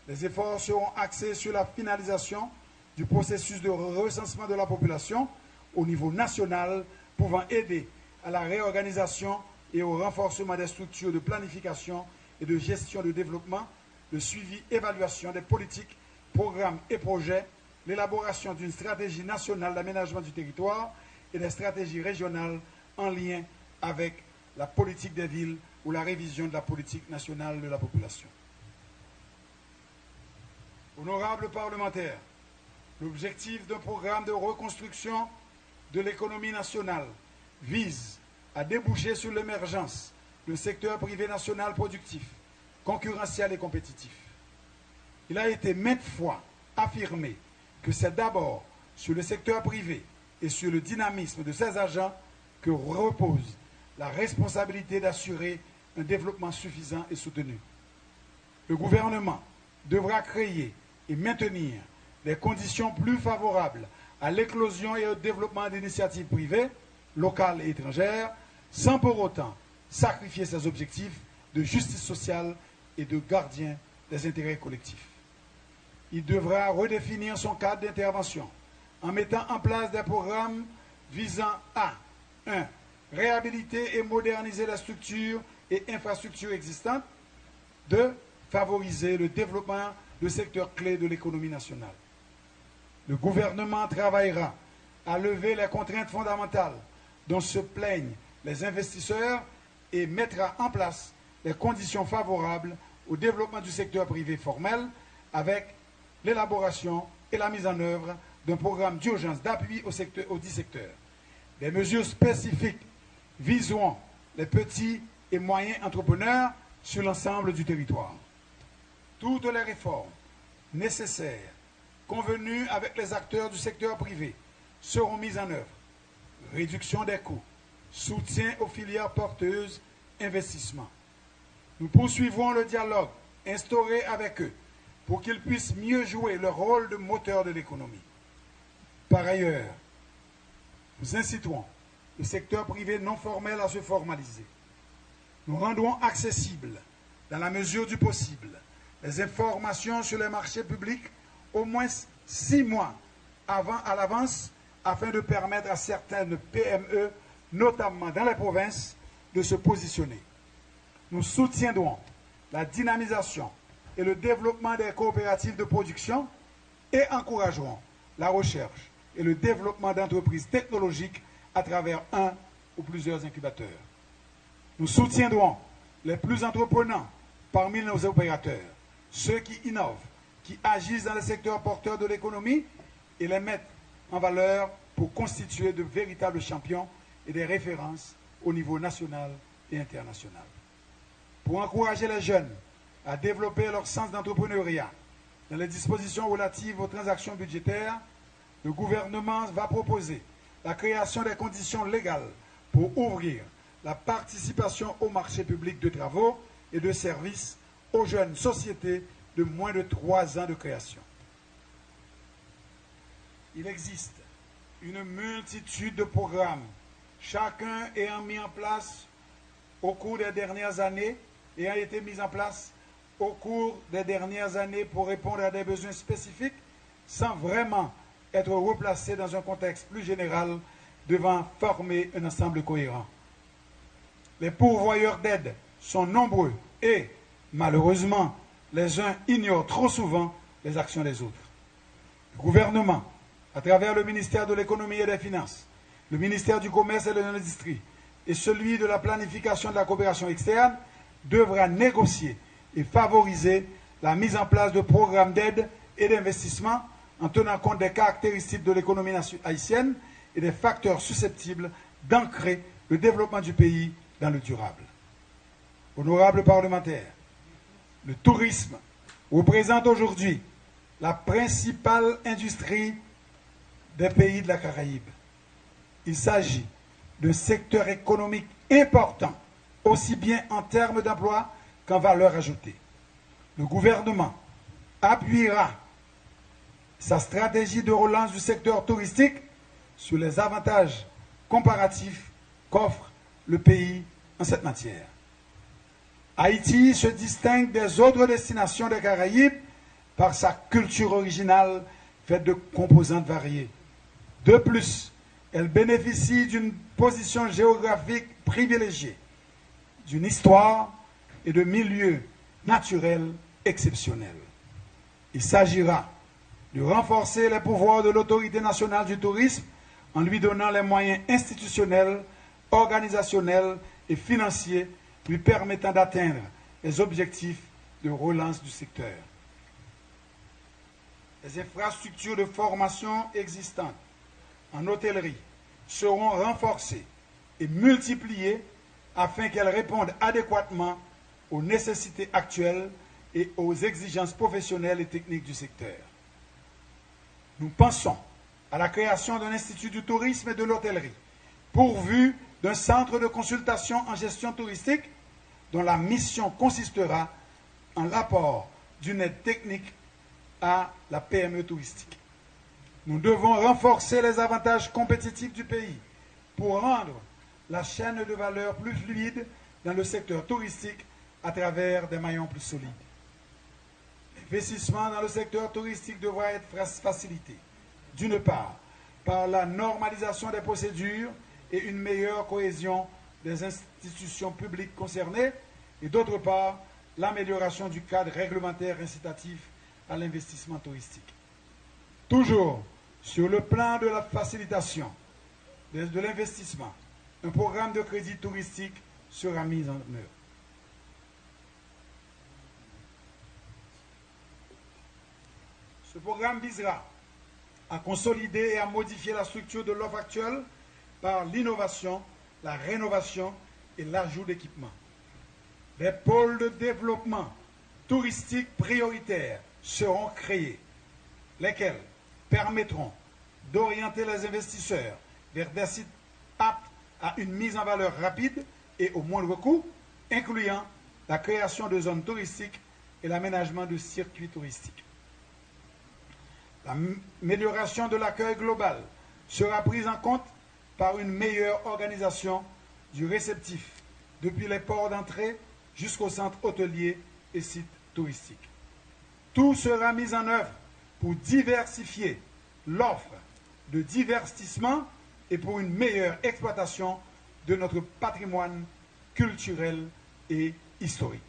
A: les efforts seront axés sur la finalisation du processus de recensement de la population au niveau national, pouvant aider à la réorganisation et au renforcement des structures de planification et de gestion de développement, le suivi, évaluation des politiques, programmes et projets, l'élaboration d'une stratégie nationale d'aménagement du territoire et des stratégies régionales en lien avec la politique des villes ou la révision de la politique nationale de la population. Honorables parlementaires, l'objectif d'un programme de reconstruction de l'économie nationale vise à déboucher sur l'émergence d'un secteur privé national productif, concurrentiel et compétitif. Il a été maintes fois affirmé que c'est d'abord sur le secteur privé et sur le dynamisme de ses agents que repose la responsabilité d'assurer un développement suffisant et soutenu. Le gouvernement devra créer et maintenir des conditions plus favorables à l'éclosion et au développement d'initiatives privées, locales et étrangères, sans pour autant sacrifier ses objectifs de justice sociale et de gardien des intérêts collectifs. Il devra redéfinir son cadre d'intervention en mettant en place des programmes visant à 1. Réhabiliter et moderniser les structures et infrastructures existantes. 2. Favoriser le développement de secteurs clés de l'économie nationale. Le gouvernement travaillera à lever les contraintes fondamentales dont se plaignent les investisseurs et mettra en place les conditions favorables au développement du secteur privé formel avec l'élaboration et la mise en œuvre d'un programme d'urgence d'appui aux 10 secteurs. Des mesures spécifiques viseront les petits et moyens entrepreneurs sur l'ensemble du territoire. Toutes les réformes nécessaires, convenues avec les acteurs du secteur privé, seront mises en œuvre. Réduction des coûts, soutien aux filières porteuses, investissement. Nous poursuivrons le dialogue instauré avec eux pour qu'ils puissent mieux jouer leur rôle de moteur de l'économie. Par ailleurs, nous inciterons le secteur privé non formel à se formaliser. Nous rendrons accessibles, dans la mesure du possible, les informations sur les marchés publics au moins 6 mois à l'avance afin de permettre à certaines PME, notamment dans les provinces, de se positionner. Nous soutiendrons la dynamisation et le développement des coopératives de production et encouragerons la recherche et le développement d'entreprises technologiques à travers un ou plusieurs incubateurs. Nous soutiendrons les plus entreprenants parmi nos opérateurs, ceux qui innovent, qui agissent dans le secteur porteur de l'économie et les mettent en valeur pour constituer de véritables champions et des références au niveau national et international. Pour encourager les jeunes à développer leur sens d'entrepreneuriat dans les dispositions relatives aux transactions budgétaires, le gouvernement va proposer la création des conditions légales pour ouvrir la participation au marché public de travaux et de services aux jeunes sociétés de moins de 3 ans de création. Il existe une multitude de programmes, chacun ayant mis en place au cours des dernières années, ayant été mis en place au cours des dernières années pour répondre à des besoins spécifiques, sans vraiment être replacé dans un contexte plus général devant former un ensemble cohérent. Les pourvoyeurs d'aide sont nombreux et, malheureusement, les uns ignorent trop souvent les actions des autres. Le gouvernement, à travers le ministère de l'économie et des finances, le ministère du commerce et de l'industrie et celui de la planification de la coopération externe, devra négocier et favoriser la mise en place de programmes d'aide et d'investissement en tenant compte des caractéristiques de l'économie haïtienne et des facteurs susceptibles d'ancrer le développement du pays dans le durable. Honorables parlementaires, le tourisme représente aujourd'hui la principale industrie des pays de la Caraïbe. Il s'agit d'un secteur économique important, aussi bien en termes d'emploi qu'en valeur ajoutée. Le gouvernement appuiera sa stratégie de relance du secteur touristique sur les avantages comparatifs qu'offre le pays en cette matière. Haïti se distingue des autres destinations des Caraïbes par sa culture originale faite de composantes variées. De plus, elle bénéficie d'une position géographique privilégiée, d'une histoire et de milieux naturels exceptionnels. Il s'agira de renforcer les pouvoirs de l'autorité nationale du tourisme en lui donnant les moyens institutionnels, organisationnels et financiers lui permettant d'atteindre les objectifs de relance du secteur. Les infrastructures de formation existantes en hôtellerie seront renforcées et multipliées afin qu'elles répondent adéquatement aux nécessités actuelles et aux exigences professionnelles et techniques du secteur. Nous pensons à la création d'un institut du tourisme et de l'hôtellerie, pourvu d'un centre de consultation en gestion touristique dont la mission consistera en l'apport d'une aide technique à la PME touristique. Nous devons renforcer les avantages compétitifs du pays pour rendre la chaîne de valeur plus fluide dans le secteur touristique à travers des maillons plus solides. L'investissement dans le secteur touristique devra être facilité, d'une part, par la normalisation des procédures et une meilleure cohésion des institutions publiques concernées, et d'autre part, l'amélioration du cadre réglementaire incitatif à l'investissement touristique. Toujours sur le plan de la facilitation de l'investissement, un programme de crédit touristique sera mis en œuvre. Ce programme visera à consolider et à modifier la structure de l'offre actuelle par l'innovation, la rénovation et l'ajout d'équipements. Des pôles de développement touristique prioritaires seront créés, lesquels permettront d'orienter les investisseurs vers des sites aptes à une mise en valeur rapide et au moindre coût, incluant la création de zones touristiques et l'aménagement de circuits touristiques. L'amélioration de l'accueil global sera prise en compte par une meilleure organisation du réceptif, depuis les ports d'entrée jusqu'aux centres hôteliers et sites touristiques. Tout sera mis en œuvre pour diversifier l'offre de divertissement et pour une meilleure exploitation de notre patrimoine culturel et historique.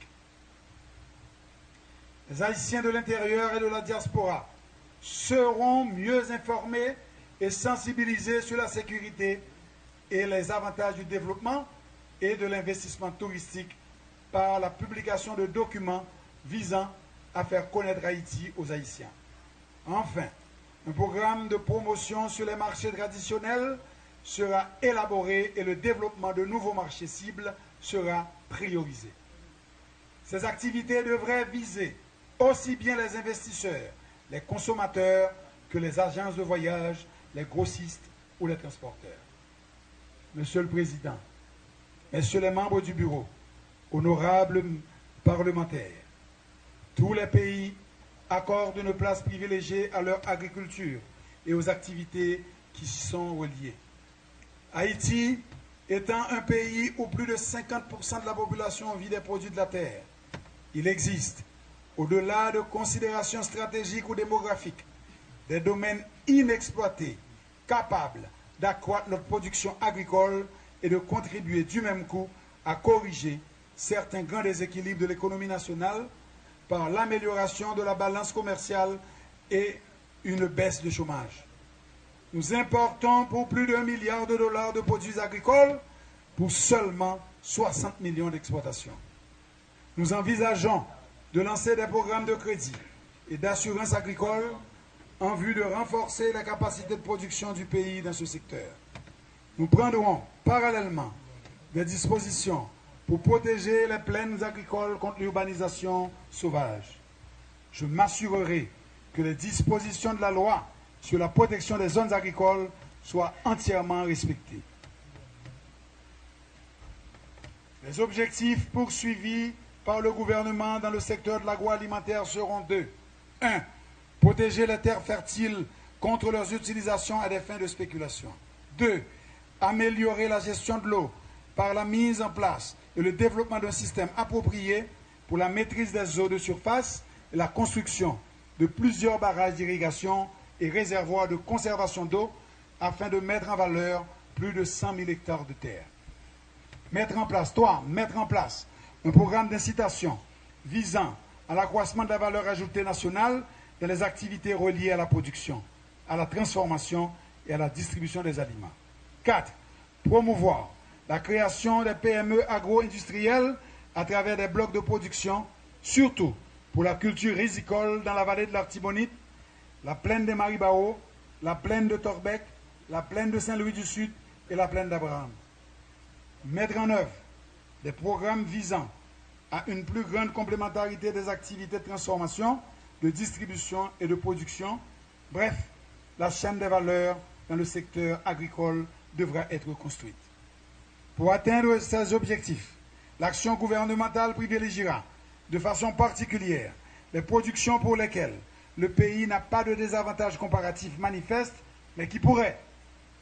A: Les Haïtiens de l'intérieur et de la diaspora seront mieux informés et sensibilisés sur la sécurité et les avantages du développement et de l'investissement touristique par la publication de documents visant à faire connaître Haïti aux Haïtiens. Enfin, un programme de promotion sur les marchés traditionnels sera élaboré et le développement de nouveaux marchés cibles sera priorisé. Ces activités devraient viser aussi bien les investisseurs, les consommateurs que les agences de voyage, les grossistes ou les transporteurs. Monsieur le Président, Messieurs les membres du Bureau, honorables parlementaires, tous les pays accordent une place privilégiée à leur agriculture et aux activités qui s'y sont reliées. Haïti étant un pays où plus de 50% de la population vit des produits de la terre, il existe, au-delà de considérations stratégiques ou démographiques, des domaines inexploités, capables d'accroître notre production agricole et de contribuer du même coup à corriger certains grands déséquilibres de l'économie nationale par l'amélioration de la balance commerciale et une baisse de chômage. Nous importons pour plus d'1 milliard de dollars de produits agricoles pour seulement 60 millions d'exportations. Nous envisageons de lancer des programmes de crédit et d'assurance agricole en vue de renforcer la capacité de production du pays dans ce secteur. Nous prendrons parallèlement des dispositions pour protéger les plaines agricoles contre l'urbanisation sauvage. Je m'assurerai que les dispositions de la loi sur la protection des zones agricoles soient entièrement respectées. Les objectifs poursuivis par le gouvernement dans le secteur de l'agroalimentaire seront deux. 1. Protéger les terres fertiles contre leurs utilisations à des fins de spéculation. 2. Améliorer la gestion de l'eau par la mise en place et le développement d'un système approprié pour la maîtrise des eaux de surface et la construction de plusieurs barrages d'irrigation et réservoirs de conservation d'eau afin de mettre en valeur plus de 100 000 hectares de terre. Mettre en place un programme d'incitation visant à l'accroissement de la valeur ajoutée nationale dans les activités reliées à la production, à la transformation et à la distribution des aliments. 4. Promouvoir la création des PME agro-industrielles à travers des blocs de production, surtout pour la culture rizicole dans la vallée de l'Artibonite, la plaine des Maribao, la plaine de Torbec, la plaine de Saint-Louis du Sud et la plaine d'Abraham. Mettre en œuvre des programmes visant à une plus grande complémentarité des activités de transformation, de distribution et de production. Bref, la chaîne des valeurs dans le secteur agricole devra être construite. Pour atteindre ces objectifs, l'action gouvernementale privilégiera de façon particulière les productions pour lesquelles le pays n'a pas de désavantage comparatif manifeste, mais qui pourraient,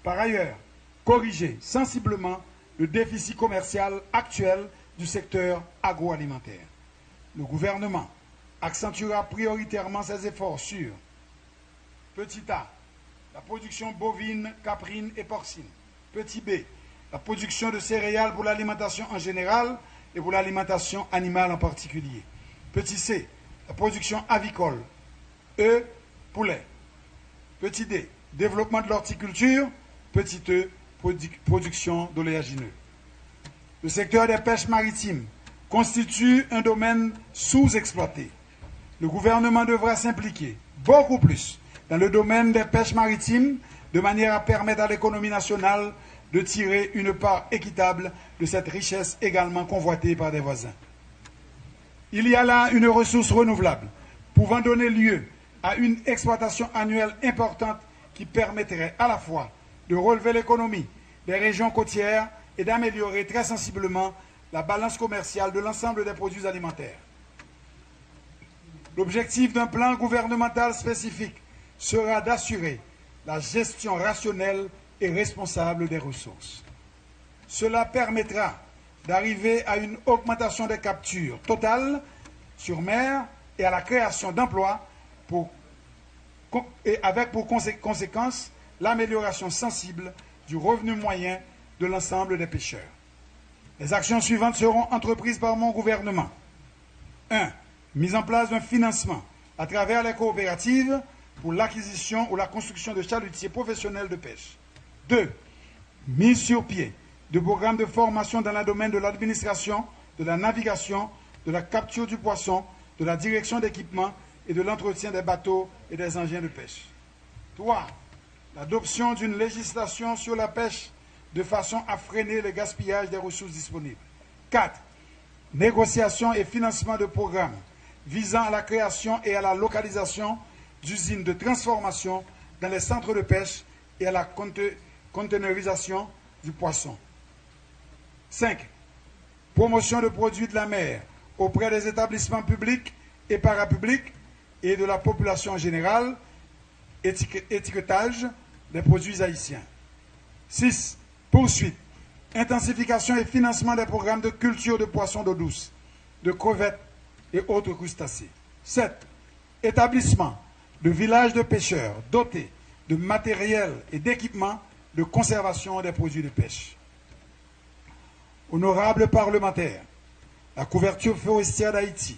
A: par ailleurs, corriger sensiblement le déficit commercial actuel du secteur agroalimentaire. Le gouvernement accentuera prioritairement ses efforts sur petit a, la production bovine, caprine et porcine. Petit b, la production de céréales pour l'alimentation en général et pour l'alimentation animale en particulier. Petit c, la production avicole. E, poulet. Petit d, développement de l'horticulture. Petit e, production d'oléagineux. Le secteur des pêches maritimes constitue un domaine sous-exploité. Le gouvernement devra s'impliquer beaucoup plus dans le domaine des pêches maritimes de manière à permettre à l'économie nationale de tirer une part équitable de cette richesse également convoitée par des voisins. Il y a là une ressource renouvelable pouvant donner lieu à une exploitation annuelle importante qui permettrait à la fois de relever l'économie des régions côtières et d'améliorer très sensiblement la balance commerciale de l'ensemble des produits alimentaires. L'objectif d'un plan gouvernemental spécifique sera d'assurer la gestion rationnelle et responsable des ressources. Cela permettra d'arriver à une augmentation des captures totales sur mer et à la création d'emplois avec pour conséquence l'amélioration sensible du revenu moyen de l'ensemble des pêcheurs. Les actions suivantes seront entreprises par mon gouvernement. 1. Mise en place d'un financement à travers les coopératives pour l'acquisition ou la construction de chalutiers professionnels de pêche. 2. Mise sur pied de programmes de formation dans le domaine de l'administration, de la navigation, de la capture du poisson, de la direction d'équipement et de l'entretien des bateaux et des engins de pêche. 3. L'adoption d'une législation sur la pêche de façon à freiner le gaspillage des ressources disponibles. 4. Négociation et financement de programmes visant à la création et à la localisation d'usines de transformation dans les centres de pêche et à la conteneurisation du poisson. 5. Promotion de produits de la mer auprès des établissements publics et parapublics et de la population en général. Étiquetage des produits haïtiens. 6. Poursuite, intensification et financement des programmes de culture de poissons d'eau douce, de crevettes et autres crustacés. 7. Établissement de villages de pêcheurs dotés de matériel et d'équipements de conservation des produits de pêche. Honorables parlementaires, la couverture forestière d'Haïti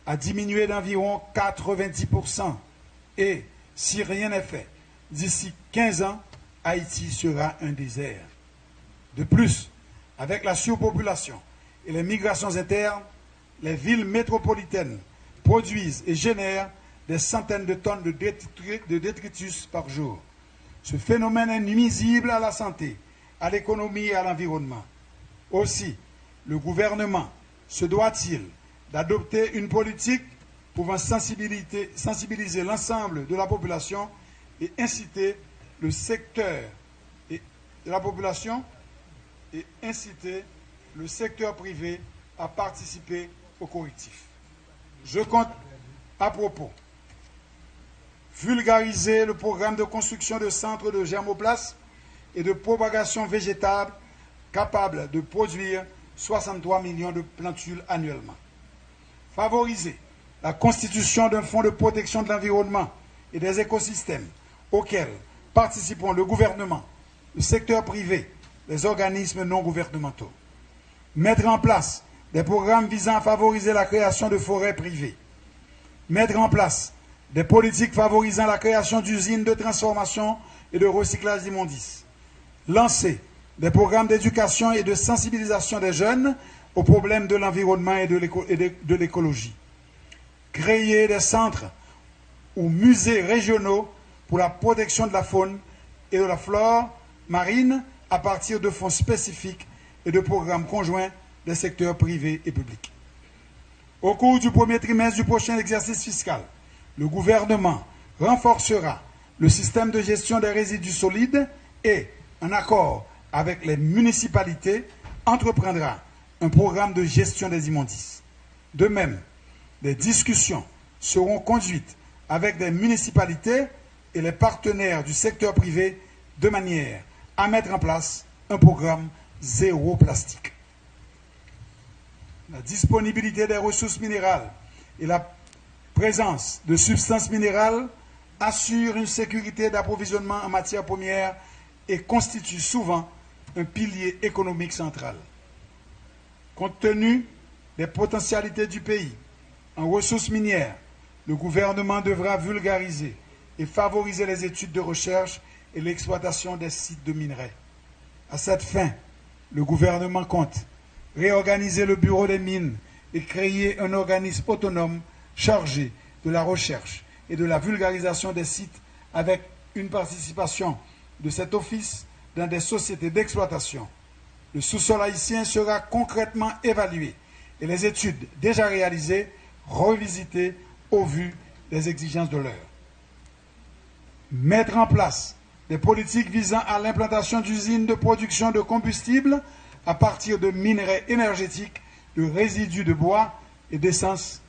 A: a diminué d'environ 90% et, si rien n'est fait, d'ici 15 ans, Haïti sera un désert. De plus, avec la surpopulation et les migrations internes, les villes métropolitaines produisent et génèrent des centaines de tonnes de détritus par jour. Ce phénomène est nuisible à la santé, à l'économie et à l'environnement. Aussi, le gouvernement se doit-il d'adopter une politique pouvant sensibiliser l'ensemble de la population et inciter le secteur de la population et inciter le secteur privé à participer au correctif. Je compte à propos vulgariser le programme de construction de centres de germoplasme et de propagation végétale capables de produire 63 millions de plantules annuellement. Favoriser la constitution d'un fonds de protection de l'environnement et des écosystèmes auxquels participeront le gouvernement, le secteur privé, les organismes non gouvernementaux. Mettre en place des programmes visant à favoriser la création de forêts privées. Mettre en place des politiques favorisant la création d'usines de transformation et de recyclage d'immondices. Lancer des programmes d'éducation et de sensibilisation des jeunes aux problèmes de l'environnement et de l'écologie. Créer des centres ou musées régionaux pour la protection de la faune et de la flore marine à partir de fonds spécifiques et de programmes conjoints des secteurs privés et publics. Au cours du premier trimestre du prochain exercice fiscal, le gouvernement renforcera le système de gestion des résidus solides et, en accord avec les municipalités, entreprendra un programme de gestion des immondices. De même, des discussions seront conduites avec des municipalités et les partenaires du secteur privé de manière à mettre en place un programme zéro plastique. La disponibilité des ressources minérales et la présence de substances minérales assure une sécurité d'approvisionnement en matières premières et constitue souvent un pilier économique central. Compte tenu des potentialités du pays en ressources minières, le gouvernement devra vulgariser et favoriser les études de recherche et l'exploitation des sites de minerais. À cette fin, le gouvernement compte réorganiser le bureau des mines et créer un organisme autonome chargé de la recherche et de la vulgarisation des sites avec une participation de cet office dans des sociétés d'exploitation. Le sous-sol haïtien sera concrètement évalué et les études déjà réalisées revisitées au vu des exigences de l'heure. Mettre en place des politiques visant à l'implantation d'usines de production de combustible à partir de minerais énergétiques, de résidus de bois et d'essence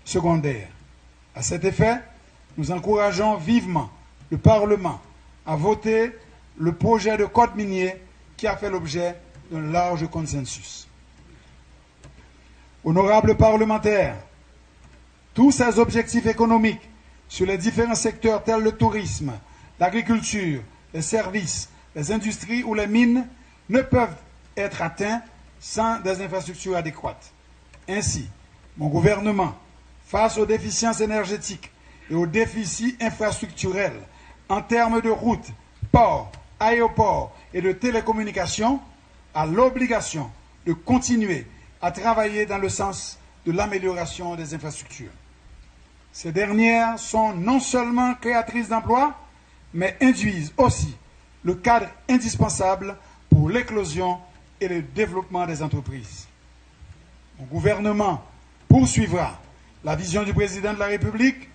A: secondaire. À cet effet, nous encourageons vivement le Parlement à voter le projet de code minier qui a fait l'objet d'un large consensus. Honorables parlementaires, tous ces objectifs économiques sur les différents secteurs tels le tourisme, l'agriculture, les services, les industries ou les mines ne peuvent être atteints sans des infrastructures adéquates. Ainsi, mon gouvernement, face aux déficiences énergétiques et aux déficits infrastructurels en termes de routes, ports, aéroports et de télécommunications, a l'obligation de continuer à travailler dans le sens de l'amélioration des infrastructures. Ces dernières sont non seulement créatrices d'emplois, mais induisent aussi le cadre indispensable pour l'éclosion et le développement des entreprises. Mon gouvernement poursuivra la vision du président de la République,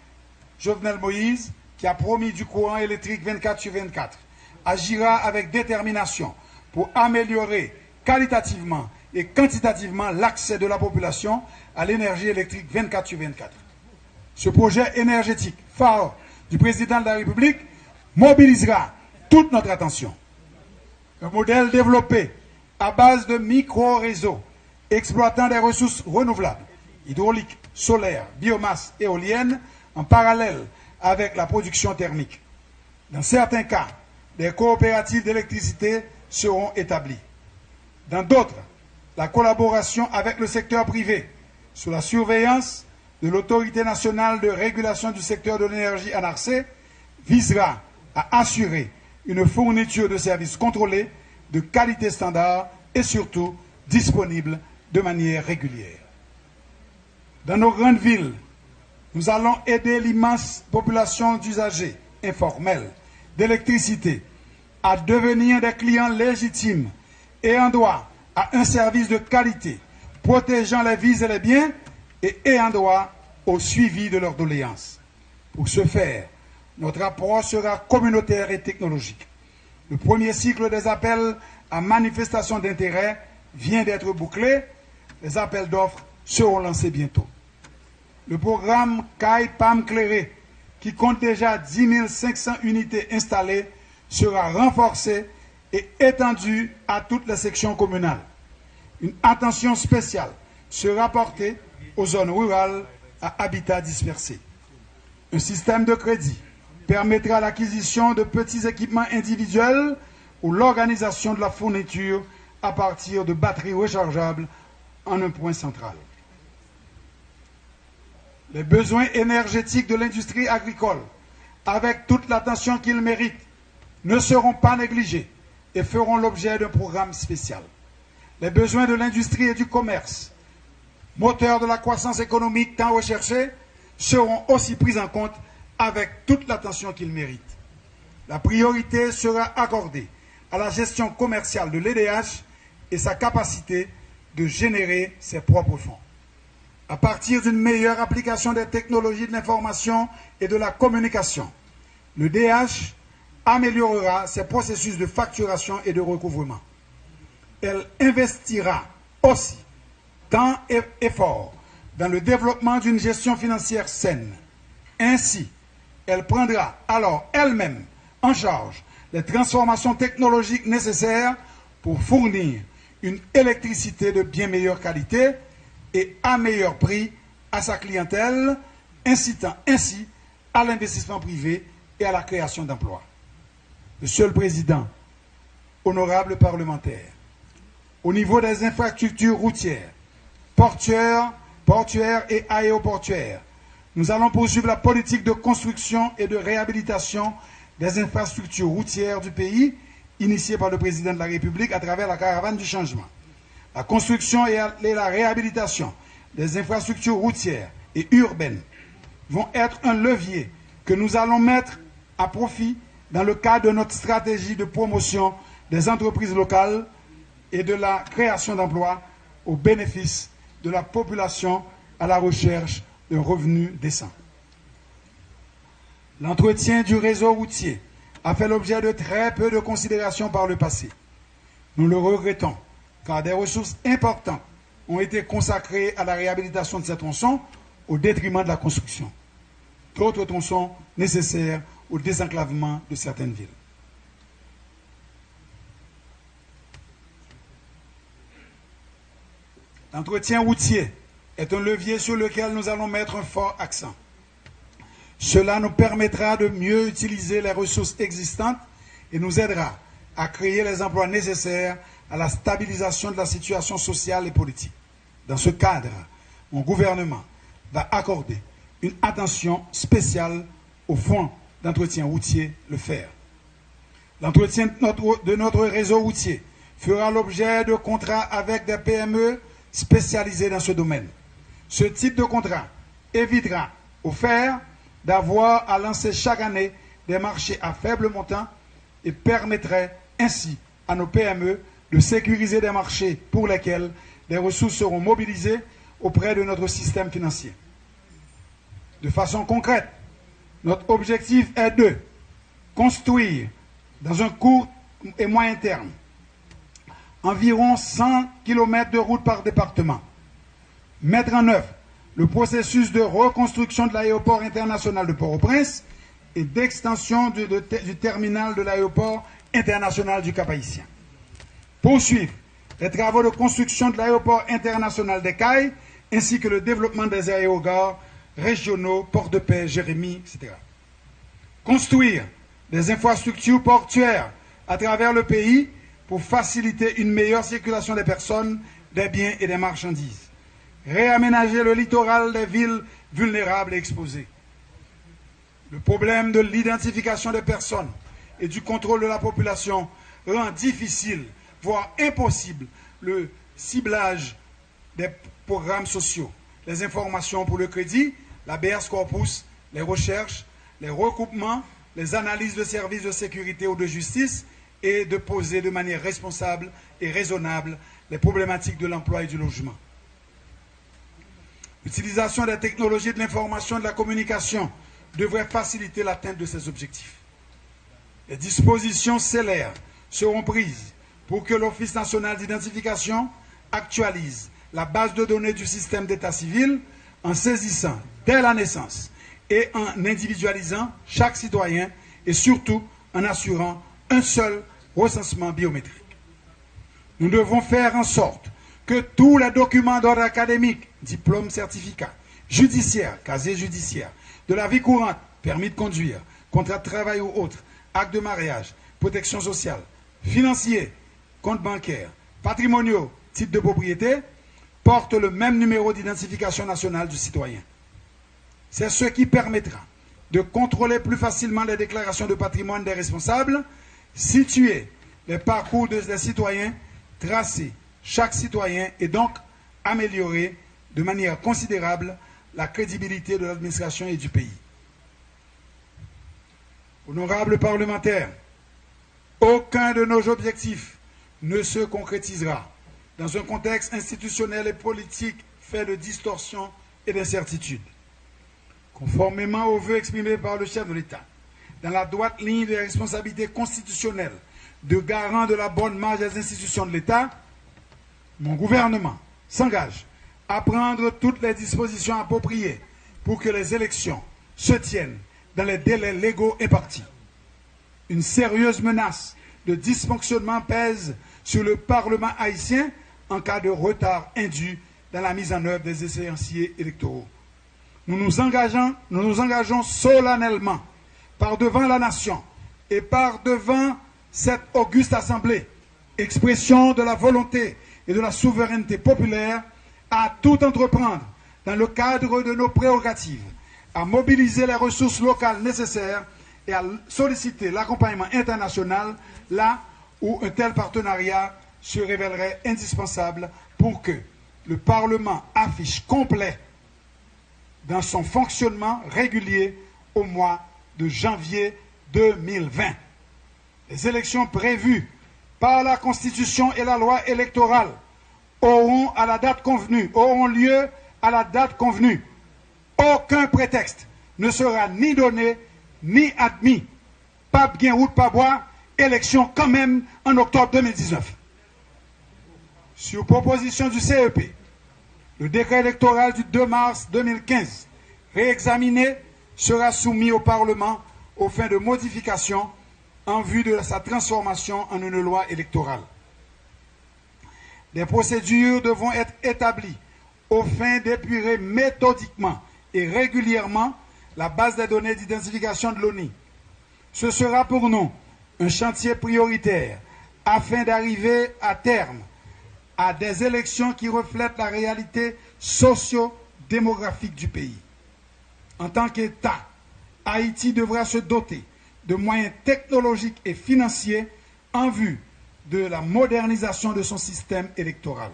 A: Jovenel Moïse, qui a promis du courant électrique 24/24, agira avec détermination pour améliorer qualitativement et quantitativement l'accès de la population à l'énergie électrique 24/24. Ce projet énergétique phare du président de la République mobilisera toute notre attention. Un modèle développé à base de micro-réseaux exploitant des ressources renouvelables, hydrauliques, solaires, biomasse, éoliennes, en parallèle avec la production thermique. Dans certains cas, des coopératives d'électricité seront établies. Dans d'autres, la collaboration avec le secteur privé, sous la surveillance de l'Autorité nationale de régulation du secteur de l'énergie ANARCE, visera à assurer une fourniture de services contrôlés, de qualité standard et surtout disponible de manière régulière. Dans nos grandes villes, nous allons aider l'immense population d'usagers informels d'électricité à devenir des clients légitimes et en droit à un service de qualité, protégeant les vies et les biens et ayant droit au suivi de leurs doléances. Pour ce faire, notre approche sera communautaire et technologique. Le premier cycle des appels à manifestation d'intérêt vient d'être bouclé. Les appels d'offres seront lancés bientôt. Le programme CAI PAM Clairé, qui compte déjà 10 500 unités installées, sera renforcé et étendu à toutes les sections communales. Une attention spéciale sera portée aux zones rurales à habitat dispersé. Un système de crédit permettra l'acquisition de petits équipements individuels ou l'organisation de la fourniture à partir de batteries rechargeables en un point central. Les besoins énergétiques de l'industrie agricole, avec toute l'attention qu'ils méritent, ne seront pas négligés et feront l'objet d'un programme spécial. Les besoins de l'industrie et du commerce, moteurs de la croissance économique tant recherchée, seront aussi pris en compte avec toute l'attention qu'ils méritent. La priorité sera accordée à la gestion commerciale de l'EDH et sa capacité de générer ses propres fonds. À partir d'une meilleure application des technologies de l'information et de la communication, le DH améliorera ses processus de facturation et de recouvrement. Elle investira aussi temps et effort dans le développement d'une gestion financière saine. Ainsi, elle prendra alors elle-même en charge les transformations technologiques nécessaires pour fournir une électricité de bien meilleure qualité et à meilleur prix à sa clientèle, incitant ainsi à l'investissement privé et à la création d'emplois. Monsieur le Président, honorables parlementaires, au niveau des infrastructures routières, portuaires et aéroportuaires, nous allons poursuivre la politique de construction et de réhabilitation des infrastructures routières du pays, initiée par le Président de la République à travers la caravane du changement. La construction et la réhabilitation des infrastructures routières et urbaines vont être un levier que nous allons mettre à profit dans le cadre de notre stratégie de promotion des entreprises locales et de la création d'emplois au bénéfice de la population à la recherche d'un revenu décent. L'entretien du réseau routier a fait l'objet de très peu de considération par le passé. Nous le regrettons, car des ressources importantes ont été consacrées à la réhabilitation de ces tronçons au détriment de la construction. D'autres tronçons nécessaires au désenclavement de certaines villes. L'entretien routier est un levier sur lequel nous allons mettre un fort accent. Cela nous permettra de mieux utiliser les ressources existantes et nous aidera à créer les emplois nécessaires à la stabilisation de la situation sociale et politique. Dans ce cadre, mon gouvernement va accorder une attention spéciale au fonds d'entretien routier, le FER. L'entretien de notre réseau routier fera l'objet de contrats avec des PME spécialisés dans ce domaine. Ce type de contrat évitera au FER d'avoir à lancer chaque année des marchés à faible montant et permettrait ainsi à nos PME de sécuriser des marchés pour lesquels des ressources seront mobilisées auprès de notre système financier. De façon concrète, notre objectif est de construire dans un court et moyen terme environ 100 km de route par département, mettre en œuvre le processus de reconstruction de l'aéroport international de Port-au-Prince et d'extension du terminal de l'aéroport international du Cap-Haïtien. Poursuivre les travaux de construction de l'aéroport international des Cayes ainsi que le développement des aérogares régionaux, Port-de-Paix, Jérémie, etc. Construire des infrastructures portuaires à travers le pays pour faciliter une meilleure circulation des personnes, des biens et des marchandises. Réaménager le littoral des villes vulnérables et exposées. Le problème de l'identification des personnes et du contrôle de la population rend difficile, voire impossible, le ciblage des programmes sociaux, les informations pour le crédit, l'habeas corpus, les recherches, les recoupements, les analyses de services de sécurité ou de justice et de poser de manière responsable et raisonnable les problématiques de l'emploi et du logement. L'utilisation des technologies de l'information et de la communication devrait faciliter l'atteinte de ces objectifs. Les dispositions célères seront prises pour que l'Office national d'identification actualise la base de données du système d'état civil en saisissant dès la naissance et en individualisant chaque citoyen et surtout en assurant un seul recensement biométrique. Nous devons faire en sorte que tous les documents d'ordre académique, diplômes, certificats, judiciaires, casiers judiciaires, de la vie courante, permis de conduire, contrat de travail ou autres, acte de mariage, protection sociale, financiers, comptes bancaires, patrimoniaux, titres de propriété, portent le même numéro d'identification nationale du citoyen. C'est ce qui permettra de contrôler plus facilement les déclarations de patrimoine des responsables, situer les parcours des citoyens, tracer chaque citoyen et donc améliorer de manière considérable la crédibilité de l'administration et du pays. Honorables parlementaires, aucun de nos objectifs ne se concrétisera dans un contexte institutionnel et politique fait de distorsions et d'incertitudes. Conformément aux vœux exprimés par le chef de l'État, dans la droite ligne des responsabilités constitutionnelles de garant de la bonne marche des institutions de l'État, mon gouvernement s'engage à prendre toutes les dispositions appropriées pour que les élections se tiennent dans les délais légaux impartis. Une sérieuse menace de dysfonctionnement pèse sur le Parlement haïtien en cas de retard indu dans la mise en œuvre des échéanciers électoraux. Nous nous engageons solennellement par devant la nation et par devant cette auguste assemblée, expression de la volonté et de la souveraineté populaire, à tout entreprendre dans le cadre de nos prérogatives, à mobiliser les ressources locales nécessaires et à solliciter l'accompagnement international là où un tel partenariat se révélerait indispensable pour que le Parlement affiche complet dans son fonctionnement régulier au mois de janvier 2020. Les élections prévues par la Constitution et la loi électorale auront lieu à la date convenue. Aucun prétexte ne sera ni donné ni admis. Pas bien route, pas bois, élection quand même en octobre 2019. Sur proposition du CEP, le décret électoral du 2 mars 2015, réexaminé, sera soumis au Parlement aux fins de modification en vue de sa transformation en une loi électorale. Des procédures devront être établies aux fins d'épurer méthodiquement et régulièrement la base des données d'identification de l'ONU. Ce sera pour nous un chantier prioritaire afin d'arriver à terme à des élections qui reflètent la réalité socio-démographique du pays. En tant qu'État, Haïti devra se doter de moyens technologiques et financiers en vue de la modernisation de son système électoral.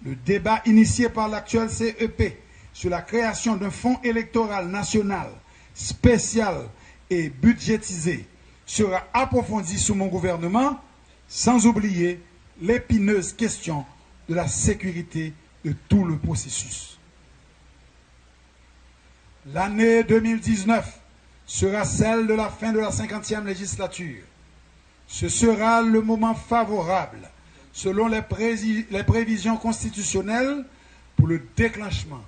A: Le débat initié par l'actuel CEP sur la création d'un fonds électoral national spécial et budgétisé sera approfondi sous mon gouvernement, sans oublier l'épineuse question de la sécurité de tout le processus. L'année 2019 sera celle de la fin de la 50e législature. Ce sera le moment favorable, selon les prévisions constitutionnelles, pour le déclenchement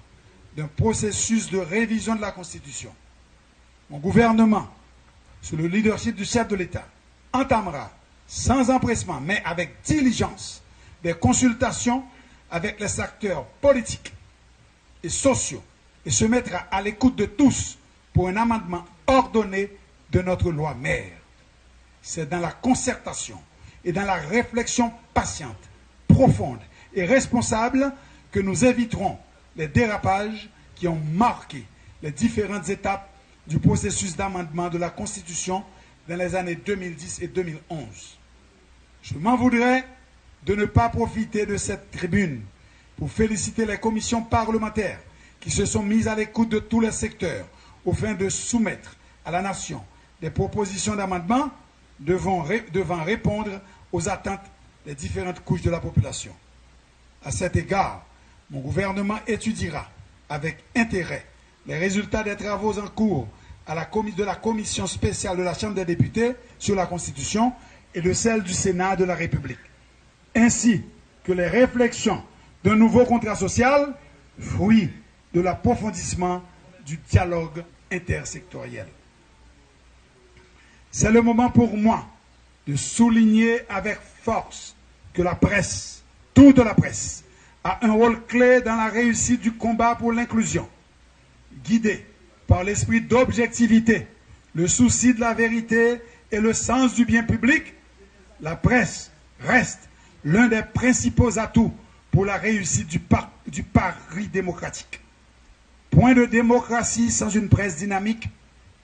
A: d'un processus de révision de la Constitution. Mon gouvernement, sous le leadership du chef de l'État, entamera sans empressement, mais avec diligence, des consultations avec les acteurs politiques et sociaux et se mettra à l'écoute de tous pour un amendement ordonné de notre loi mère. C'est dans la concertation et dans la réflexion patiente, profonde et responsable que nous éviterons les dérapages qui ont marqué les différentes étapes du processus d'amendement de la Constitution dans les années 2010 et 2011. Je m'en voudrais de ne pas profiter de cette tribune pour féliciter les commissions parlementaires qui se sont mises à l'écoute de tous les secteurs au fin de soumettre à la nation des propositions d'amendement devant répondre aux attentes des différentes couches de la population. À cet égard, mon gouvernement étudiera avec intérêt les résultats des travaux en cours de la commission spéciale de la Chambre des députés sur la Constitution et de celle du Sénat de la République, ainsi que les réflexions d'un nouveau contrat social, fruit de l'approfondissement du dialogue intersectoriel. C'est le moment pour moi de souligner avec force que la presse, toute la presse, a un rôle clé dans la réussite du combat pour l'inclusion. Guidée par l'esprit d'objectivité, le souci de la vérité et le sens du bien public, la presse reste l'un des principaux atouts pour la réussite du pari démocratique. Point de démocratie sans une presse dynamique,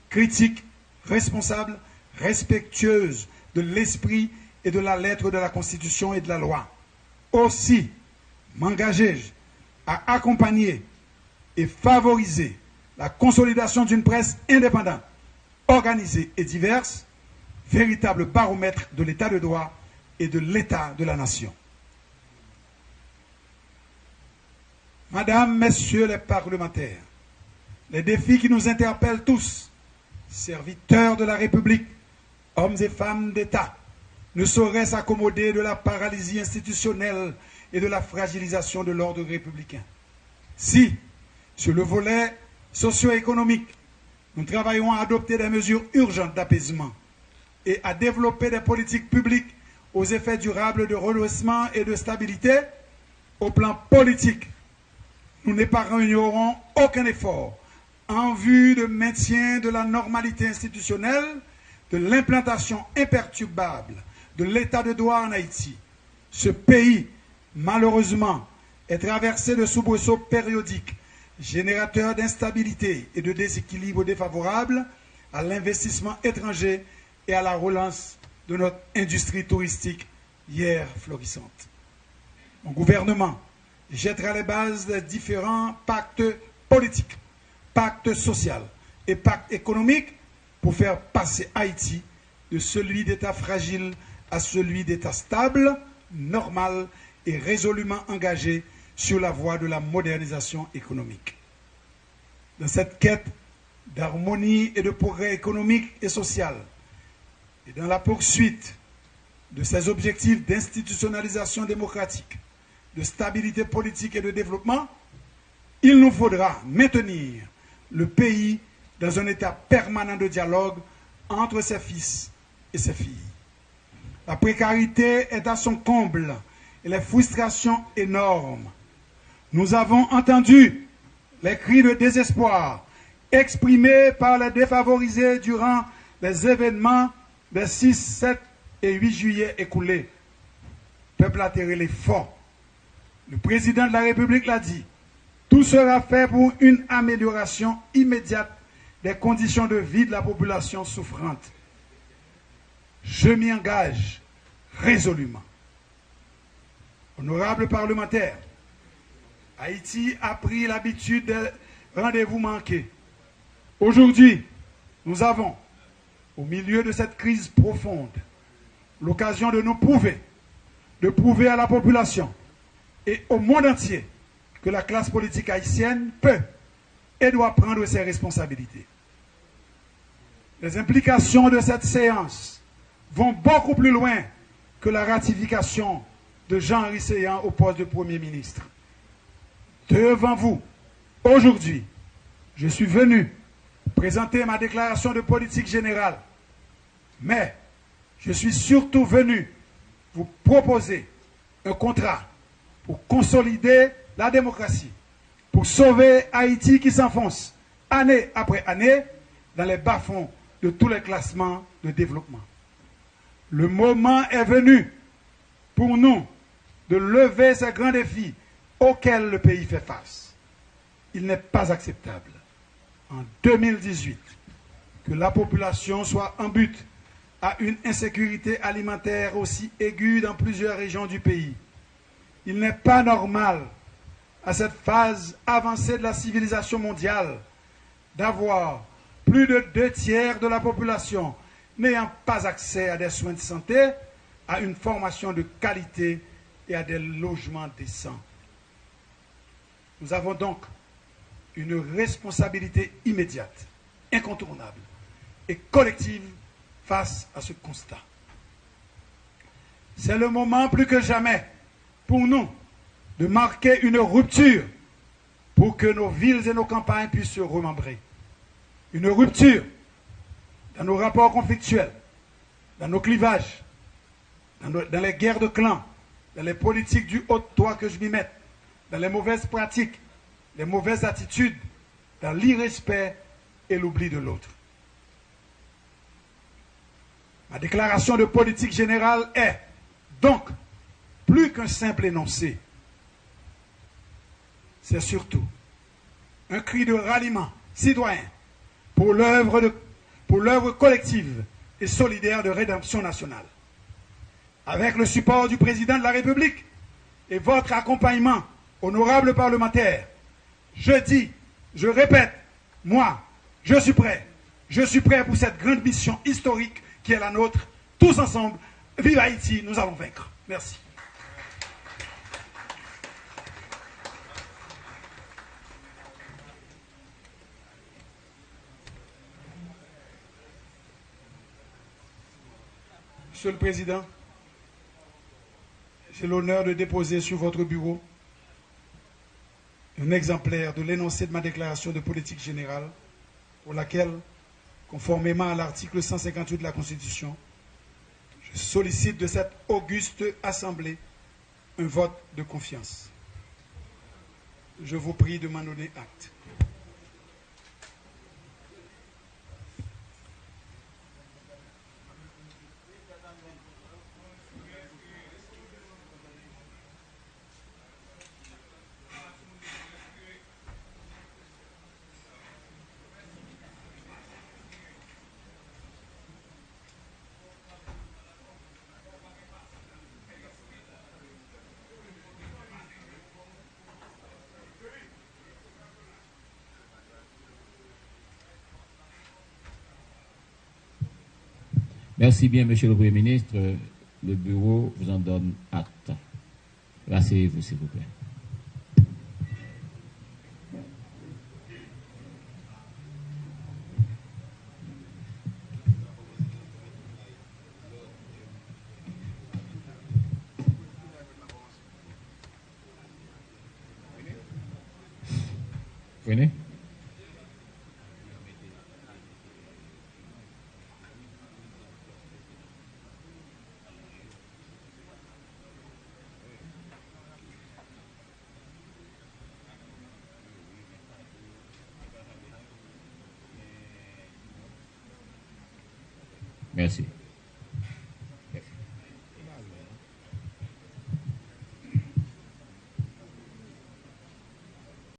A: critique, responsable, respectueuse de l'esprit et de la lettre de la Constitution et de la loi. Aussi, m'engager à accompagner et favoriser la consolidation d'une presse indépendante, organisée et diverse, véritable baromètre de l'état de droit et de l'état de la nation. Madame, Messieurs les parlementaires, les défis qui nous interpellent tous, serviteurs de la République, hommes et femmes d'État, ne sauraient s'accommoder de la paralysie institutionnelle et de la fragilisation de l'ordre républicain. Si, sur le volet socio-économique, nous travaillons à adopter des mesures urgentes d'apaisement et à développer des politiques publiques aux effets durables de redressement et de stabilité, au plan politique, nous n'épargnerons aucun effort en vue de maintien de la normalité institutionnelle, de l'implantation imperturbable de l'état de droit en Haïti. Ce pays, malheureusement, est traversé de soubresauts périodiques, générateurs d'instabilité et de déséquilibres défavorables à l'investissement étranger et à la relance de notre industrie touristique hier florissante. Mon gouvernement jettera les bases des différents pactes politiques, pacte social et pacte économique pour faire passer Haïti de celui d'État fragile à celui d'État stable, normal et résolument engagé sur la voie de la modernisation économique. Dans cette quête d'harmonie et de progrès économique et social, et dans la poursuite de ces objectifs d'institutionnalisation démocratique, de stabilité politique et de développement, il nous faudra maintenir le pays dans un état permanent de dialogue entre ses fils et ses filles. La précarité est à son comble et les frustrations énormes. Nous avons entendu les cris de désespoir exprimés par les défavorisés durant les événements des 6, 7 et 8 juillet écoulés. Peuple atterré les forts. Le président de la République l'a dit, tout sera fait pour une amélioration immédiate des conditions de vie de la population souffrante. Je m'y engage résolument. Honorables parlementaires, Haïti a pris l'habitude des rendez-vous manqués. Aujourd'hui, nous avons, au milieu de cette crise profonde, l'occasion de nous prouver, de prouver à la population et au monde entier que la classe politique haïtienne peut et doit prendre ses responsabilités. Les implications de cette séance vont beaucoup plus loin que la ratification de Jean-Henri Séan au poste de Premier ministre. Devant vous, aujourd'hui, je suis venu présenter ma déclaration de politique générale, mais je suis surtout venu vous proposer un contrat pour consolider la démocratie, pour sauver Haïti qui s'enfonce année après année dans les bas-fonds de tous les classements de développement. Le moment est venu pour nous de lever ces grands défis auxquels le pays fait face. Il n'est pas acceptable, en 2018, que la population soit en butte à une insécurité alimentaire aussi aiguë dans plusieurs régions du pays. Il n'est pas normal, à cette phase avancée de la civilisation mondiale, d'avoir plus de 2/3 de la population n'ayant pas accès à des soins de santé, à une formation de qualité et à des logements décents. Nous avons donc une responsabilité immédiate, incontournable et collective face à ce constat. C'est le moment plus que jamais pour nous de marquer une rupture pour que nos villes et nos campagnes puissent se remembrer. Une rupture dans nos rapports conflictuels, dans nos clivages, dans les guerres de clans, dans les politiques du haut de toi que je m'y mette, dans les mauvaises pratiques, les mauvaises attitudes, dans l'irrespect et l'oubli de l'autre. Ma déclaration de politique générale est donc plus qu'un simple énoncé. C'est surtout un cri de ralliement citoyen pour l'œuvre collective et solidaire de rédemption nationale. avec le support du président de la République et votre accompagnement, honorable parlementaire, je dis, je répète, moi, je suis prêt. Je suis prêt pour cette grande mission historique qui est la nôtre. Tous ensemble, vive Haïti, nous allons vaincre. Merci. Monsieur le Président, j'ai l'honneur de déposer sur votre bureau un exemplaire de l'énoncé de ma déclaration de politique générale pour laquelle, conformément à l'article 158 de la Constitution, je sollicite de cette auguste Assemblée un vote de confiance. Je vous prie de m'en donner acte.
B: Merci bien, Monsieur le Premier ministre. Le bureau vous en donne acte. Rasseyez-vous, s'il vous plaît. Venez. Merci.